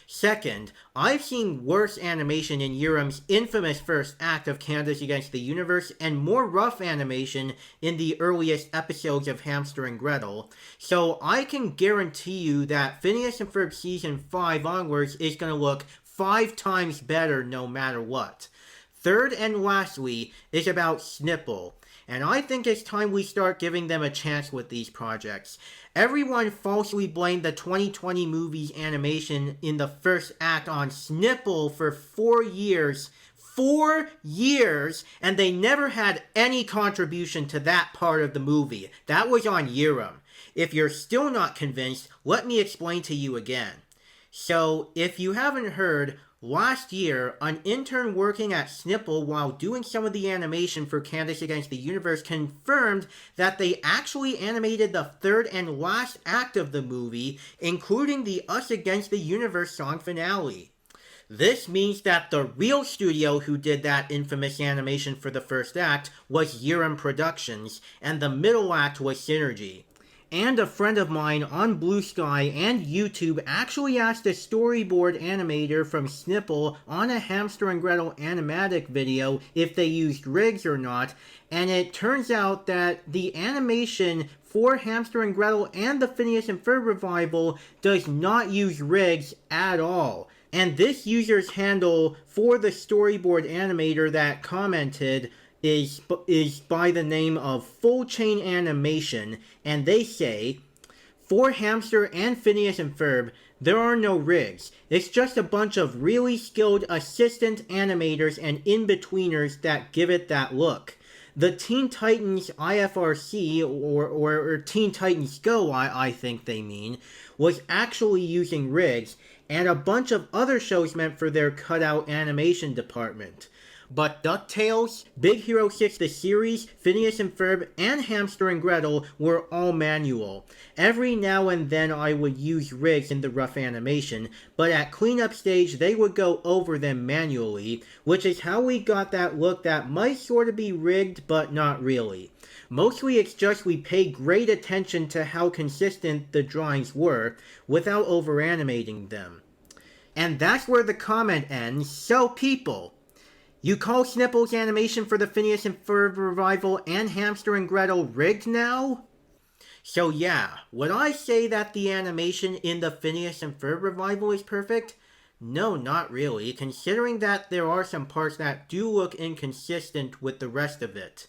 Speaker 1: Second, I've seen worse animation in Yurem's infamous first act of Candace Against the Universe and more rough animation in the earliest episodes of Hamster and Gretel, so I can guarantee you that Phineas and Ferb Season 5 onwards is going to look 5 times better no matter what. Third and lastly is about Snipple, and I think it's time we start giving them a chance with these projects. Everyone falsely blamed the 2020 movie's animation in the first act on Snipple for 4 years. 4 years! And they never had any contribution to that part of the movie. That was on Yurem. If you're still not convinced, let me explain to you again. So, if you haven't heard, last year, an intern working at Snipple while doing some of the animation for Candace Against the Universe confirmed that they actually animated the third and last act of the movie, including the Us Against the Universe song finale. This means that the real studio who did that infamous animation for the first act was Yurem Productions, and the middle act was Synergy. And a friend of mine on Blue Sky and YouTube actually asked a storyboard animator from Snipple on a Hamster and Gretel animatic video if they used rigs or not, and it turns out that the animation for Hamster and Gretel and the Phineas and Ferb revival does not use rigs at all. And this user's handle for the storyboard animator that commented is by the name of Full Chain Animation, and they say, for Hamster and Phineas and Ferb, there are no rigs. It's just a bunch of really skilled assistant animators and in-betweeners that give it that look. The Teen Titans IFRC, or Teen Titans Go, I think they mean, was actually using rigs, and a bunch of other shows meant for their cutout animation department. But DuckTales, Big Hero 6 the series, Phineas and Ferb, and Hamster and Gretel were all manual. Every now and then I would use rigs in the rough animation, but at cleanup stage they would go over them manually, which is how we got that look that might sort of be rigged, but not really. Mostly it's just we paid great attention to how consistent the drawings were, without over-animating them. And that's where the comment ends, so people, you call Snipple's animation for the Phineas and Ferb revival and Hamster and Gretel rigged now? So yeah, would I say that the animation in the Phineas and Ferb revival is perfect? No, not really, considering that there are some parts that do look inconsistent with the rest of it.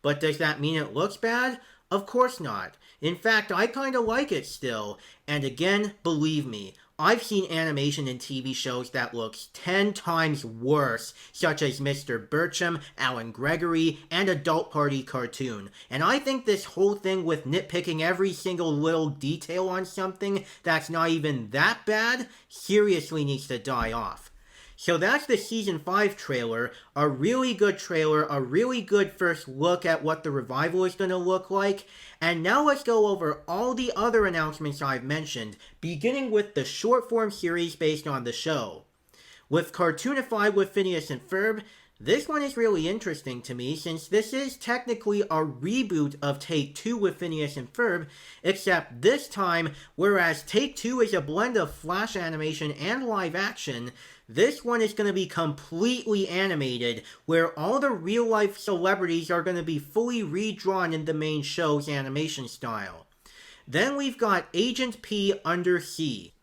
Speaker 1: But does that mean it looks bad? Of course not. In fact, I kinda like it still. And again, believe me, I've seen animation in TV shows that looks 10 times worse, such as Mr. Bircham, Alan Gregory, and Adult Party Cartoon. And I think this whole thing with nitpicking every single little detail on something that's not even that bad seriously needs to die off. So that's the Season 5 trailer, a really good trailer, a really good first look at what the revival is going to look like, and now let's go over all the other announcements I've mentioned, beginning with the short-form series based on the show. With Cartoonify with Phineas and Ferb, this one is really interesting to me since this is technically a reboot of Take 2 with Phineas and Ferb, except this time, whereas Take 2 is a blend of flash animation and live action, this one is going to be completely animated, where all the real-life celebrities are going to be fully redrawn in the main show's animation style. Then we've got Agent P Undersea.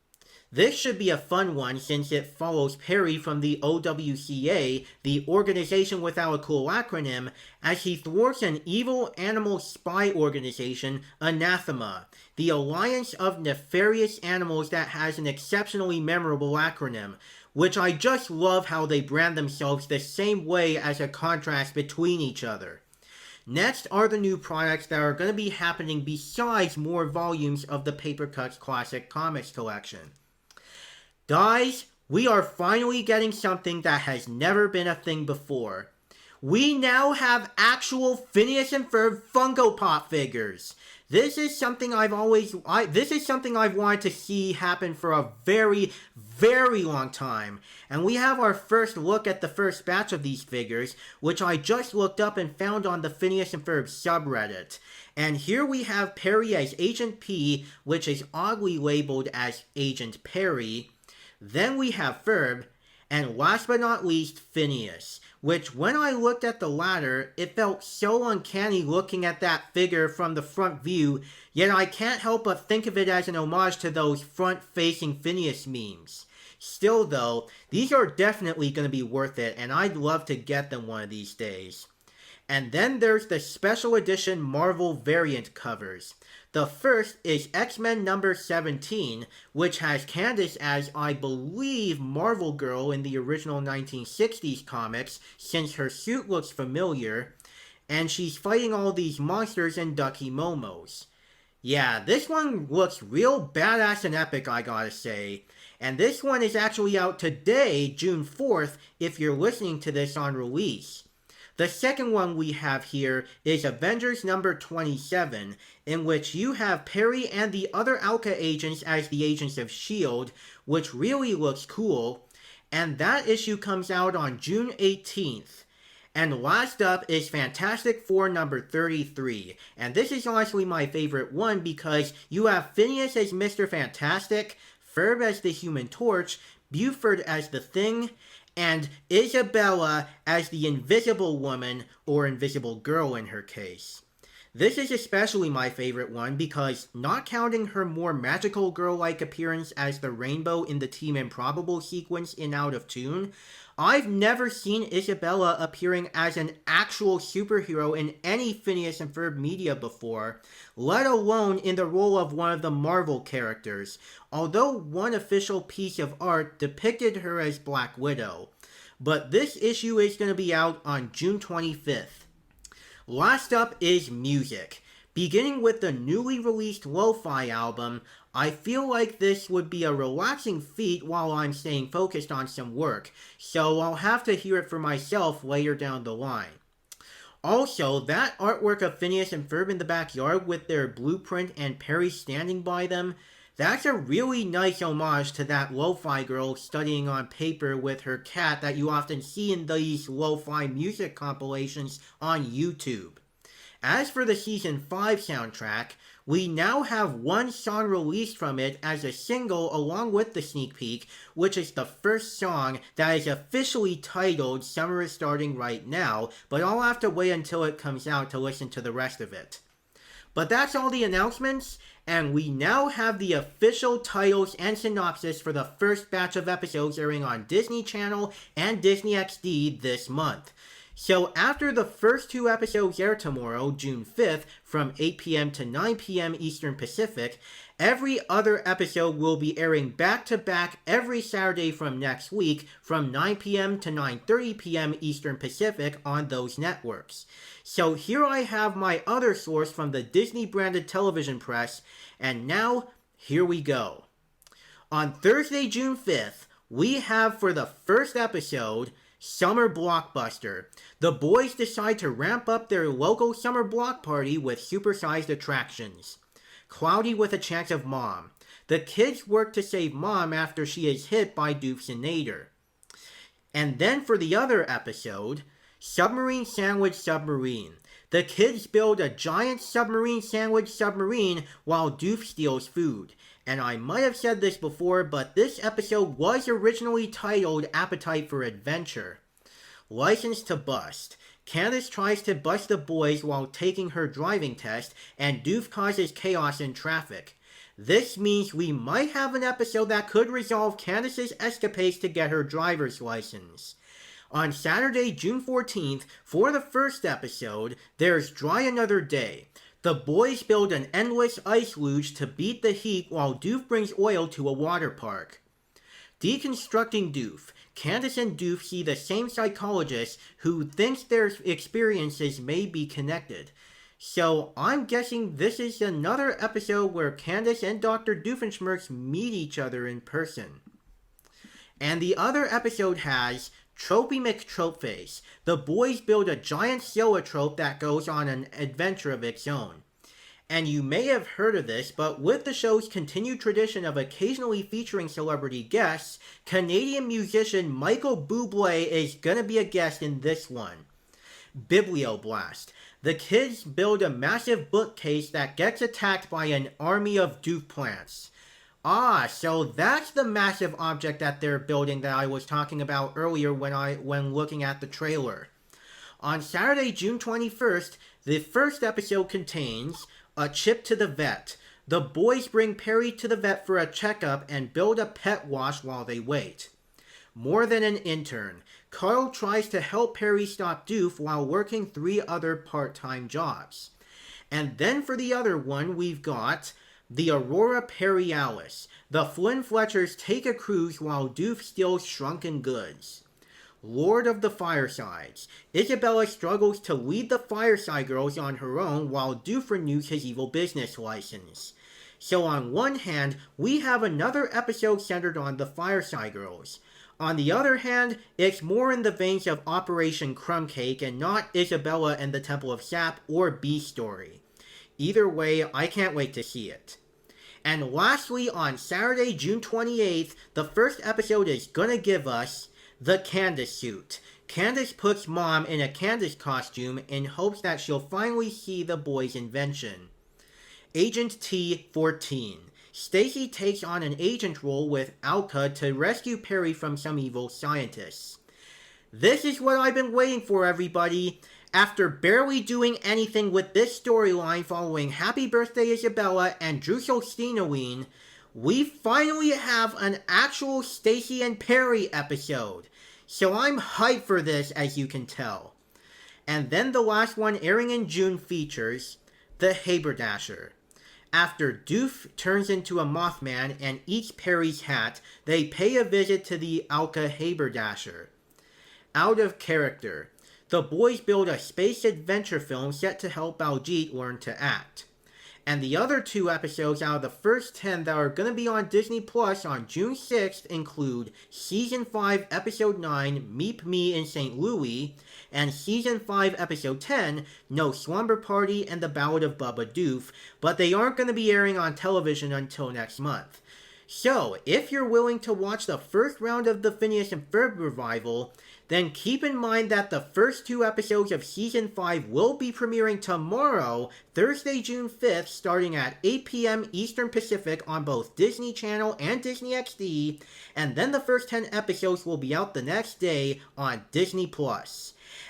Speaker 1: This should be a fun one since it follows Perry from the OWCA, the Organization Without a Cool Acronym, as he thwarts an evil animal spy organization, Anathema, the alliance of nefarious animals that has an exceptionally memorable acronym, which I just love how they brand themselves the same way as a contrast between each other. Next are the new products that are going to be happening besides more volumes of the Paper Cuts Classic Comics collection. Guys, we are finally getting something that has never been a thing before. We now have actual Phineas and Ferb Funko Pop figures. This is something I've wanted to see happen for a very, very long time. And we have our first look at the first batch of these figures, which I just looked up and found on the Phineas and Ferb subreddit. And here we have Perry as Agent P, which is oddly labeled as Agent Perry. Then we have Ferb, and last but not least, Phineas, which when I looked at the latter, it felt so uncanny looking at that figure from the front view, yet I can't help but think of it as an homage to those front-facing Phineas memes. Still though, these are definitely going to be worth it, and I'd love to get them one of these days. And then there's the special edition Marvel variant covers. The first is X-Men number 17, which has Candace as, I believe, Marvel Girl in the original 1960s comics, since her suit looks familiar, and she's fighting all these monsters and Ducky Momos. Yeah, this one looks real badass and epic, I gotta say. And this one is actually out today, June 4th, if you're listening to this on release. The second one we have here is Avengers number 27, in which you have Perry and the other Alka agents as the Agents of S.H.I.E.L.D., which really looks cool, and that issue comes out on June 18th. And last up is Fantastic Four number 33, and this is honestly my favorite one because you have Phineas as Mr. Fantastic, Ferb as the Human Torch, Buford as the Thing, and Isabella as the Invisible Woman, or Invisible Girl in her case. This is especially my favorite one because, not counting her more magical girl-like appearance as the Rainbow in the Team Improbable sequence in Out of Tune, I've never seen Isabella appearing as an actual superhero in any Phineas and Ferb media before, let alone in the role of one of the Marvel characters, although one official piece of art depicted her as Black Widow. But this issue is going to be out on June 25th. Last up is music. Beginning with the newly released Lo-Fi album, I feel like this would be a relaxing feat while I'm staying focused on some work, so I'll have to hear it for myself later down the line. Also, that artwork of Phineas and Ferb in the backyard with their blueprint and Perry standing by them, that's a really nice homage to that lo-fi girl studying on paper with her cat that you often see in these lo-fi music compilations on YouTube. As for the Season 5 soundtrack, we now have one song released from it as a single along with the sneak peek, which is the first song that is officially titled Summer is Starting Right Now, but I'll have to wait until it comes out to listen to the rest of it. But that's all the announcements, and we now have the official titles and synopsis for the first batch of episodes airing on Disney Channel and Disney XD this month. So after the first 2 episodes air tomorrow, June 5th, from 8 p.m. to 9 p.m. Eastern Pacific, every other episode will be airing back-to-back every Saturday from next week from 9 p.m. to 9:30 p.m. Eastern Pacific on those networks. So here I have my other source from the Disney-branded television press, and now, here we go. On Thursday, June 5th, we have for the first episode, Summer Blockbuster. The boys decide to ramp up their local summer block party with supersized attractions. Cloudy with a Chance of Mom. The kids work to save Mom after she is hit by Doofs and Tater. And then for the other episode, Submarine Sandwich Submarine. The kids build a giant submarine sandwich submarine while Doof steals food. And I might have said this before, but this episode was originally titled Appetite for Adventure. License to Bust. Candace tries to bust the boys while taking her driving test, and Doof causes chaos in traffic. This means we might have an episode that could resolve Candace's escapades to get her driver's license. On Saturday, June 14th, for the first episode, there's Dry Another Day. The boys build an endless ice luge to beat the heat while Doof brings oil to a water park. Deconstructing Doof. Candace and Doof see the same psychologist who thinks their experiences may be connected. So I'm guessing this is another episode where Candace and Dr. Doofenshmirtz meet each other in person. And the other episode has Tropey McTropeface. The boys build a giant zoetrope that goes on an adventure of its own. And you may have heard of this, but with the show's continued tradition of occasionally featuring celebrity guests, Canadian musician Michael Bublé is gonna be a guest in this one. Biblioblast. The kids build a massive bookcase that gets attacked by an army of Doof plants. Ah, so that's the massive object that they're building that I was talking about earlier when looking at the trailer. On Saturday, June 21st, the first episode contains A Chip to the Vet. The boys bring Perry to the vet for a checkup and build a pet wash while they wait. More Than an Intern. Carl tries to help Perry stop Doof while working 3 other part-time jobs. And then for the other one, we've got The Aurora Perry Alice. The Flynn Fletchers take a cruise while Doof steals shrunken goods. Lord of the Firesides. Isabella struggles to lead the Fireside Girls on her own while Doof renews his evil business license. So on one hand, we have another episode centered on the Fireside Girls. On the other hand, it's more in the veins of Operation Crumb Cake and not Isabella and the Temple of Sap or B-Story. Either way, I can't wait to see it. And lastly, on Saturday, June 28th, the first episode is gonna give us The Candace Suit. Candace puts Mom in a Candace costume in hopes that she'll finally see the boys' invention. Agent T-14. Stacy takes on an agent role with Alka to rescue Perry from some evil scientists. This is what I've been waiting for, everybody. After barely doing anything with this storyline following Happy Birthday Isabella and Drusselsteinoween, we finally have an actual Stacy and Perry episode. So I'm hyped for this, as you can tell. And then the last one airing in June features The Haberdasher. After Doof turns into a Mothman and eats Perry's hat, they pay a visit to the Alka Haberdasher. Out of Character. The boys build a space adventure film set to help Baljeet learn to act. And the other 2 episodes out of the first 10 that are going to be on Disney Plus on June 6th include Season 5 Episode 9, Meep Me in St. Louis, and Season 5 Episode 10, No Slumber Party and The Ballad of Bubba Doof, but they aren't going to be airing on television until next month. So, if you're willing to watch the first round of the Phineas and Ferb revival, then keep in mind that the first 2 episodes of Season 5 will be premiering tomorrow, Thursday, June 5th, starting at 8 p.m. Eastern Pacific on both Disney Channel and Disney XD, and then the first 10 episodes will be out the next day on Disney+.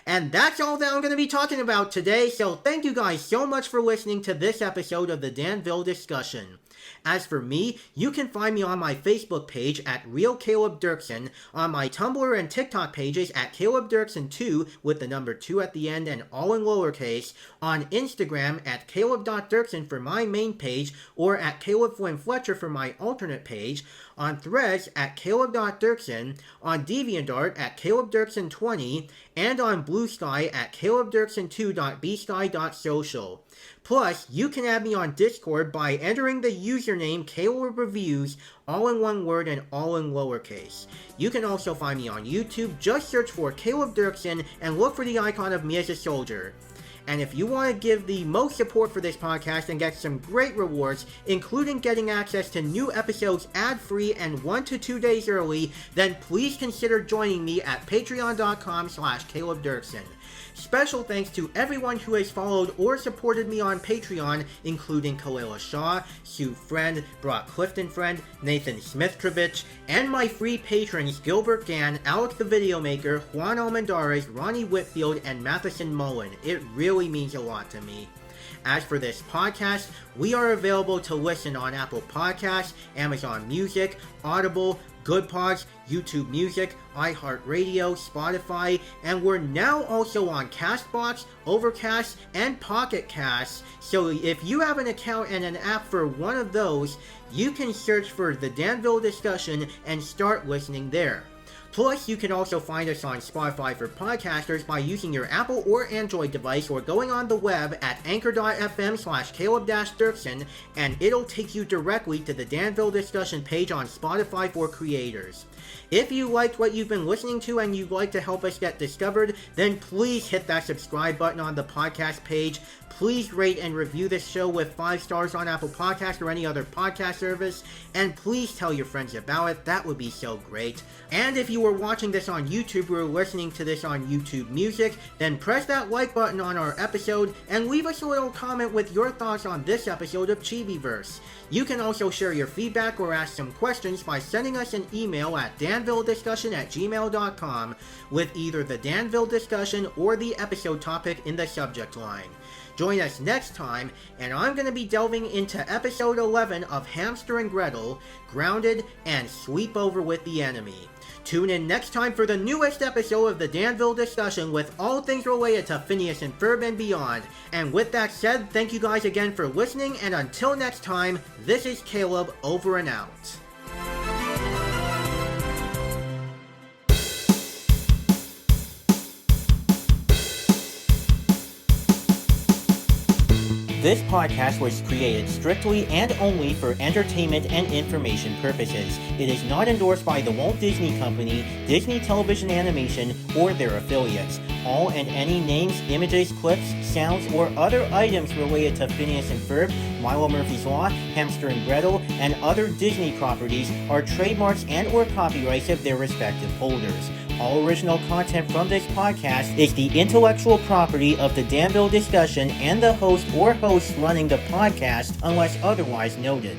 Speaker 1: And that's all that I'm going to be talking about today, so thank you guys so much for listening to this episode of the Danville Discussion. As for me, you can find me on my Facebook page at Real Caleb Dirksen, on my Tumblr and TikTok pages at Caleb Dirksen2 with the number 2 at the end and all in lowercase, on Instagram at Caleb.Dirksen for my main page, or at Caleb Flynn Fletcher for my alternate page, on Threads at Caleb.Dirksen, on DeviantArt at CalebDirksen20, and on Blue Sky at CalebDirksen2.bsky.social. Plus, you can add me on Discord by entering the username Caleb Reviews, all in one word and all in lowercase. You can also find me on YouTube, just search for Caleb Dirksen and look for the icon of me as a soldier. And if you want to give the most support for this podcast and get some great rewards, including getting access to new episodes ad-free and 1 to 2 days early, then please consider joining me at patreon.com/Caleb Dirksen. Special thanks to everyone who has followed or supported me on Patreon, including Kalila Shaw, Sue Friend, Brock Clifton Friend, Nathan Smith-Trovich, and my free patrons Gilbert Gann, Alex the Videomaker, Juan Almendarez, Ronnie Whitfield, and Matheson Mullen. It really means a lot to me. As for this podcast, we are available to listen on Apple Podcasts, Amazon Music, Audible, Good Pods, YouTube Music, iHeartRadio, Spotify, and we're now also on CastBox, Overcast, and Pocket Casts. So if you have an account and an app for one of those, you can search for the Danville Discussion and start listening there. Plus, you can also find us on Spotify for podcasters by using your Apple or Android device or going on the web at anchor.fm/Caleb-Dirksen, and it'll take you directly to the Danville Discussion page on Spotify for creators. If you liked what you've been listening to and you'd like to help us get discovered, then please hit that subscribe button on the podcast page. Please rate and review this show with 5 stars on Apple Podcasts or any other podcast service, and please tell your friends about it. That would be so great. And if you were watching this on YouTube or listening to this on YouTube Music, then press that like button on our episode and leave us a little comment with your thoughts on this episode of Chibiverse. You can also share your feedback or ask some questions by sending us an email at danvillediscussion@gmail.com with either the Danville Discussion or the episode topic in the subject line. Join us next time, and I'm going to be delving into episode 11 of Hamster and Gretel, Grounded, and Sleep Over with the Enemy. Tune in next time for the newest episode of the Danville Discussion with all things related to Phineas and Ferb and beyond. And with that said, thank you guys again for listening, and until next time, this is Caleb, over and out. This podcast was created strictly and only for entertainment and information purposes. It is not endorsed by the Walt Disney Company, Disney Television Animation, or their affiliates. All and any names, images, clips, sounds, or other items related to Phineas and Ferb, Milo Murphy's Law, Hamster and Gretel, and other Disney properties are trademarks and or copyrights of their respective holders. All original content from this podcast is the intellectual property of the Danville Discussion and the host or hosts running the podcast unless otherwise noted.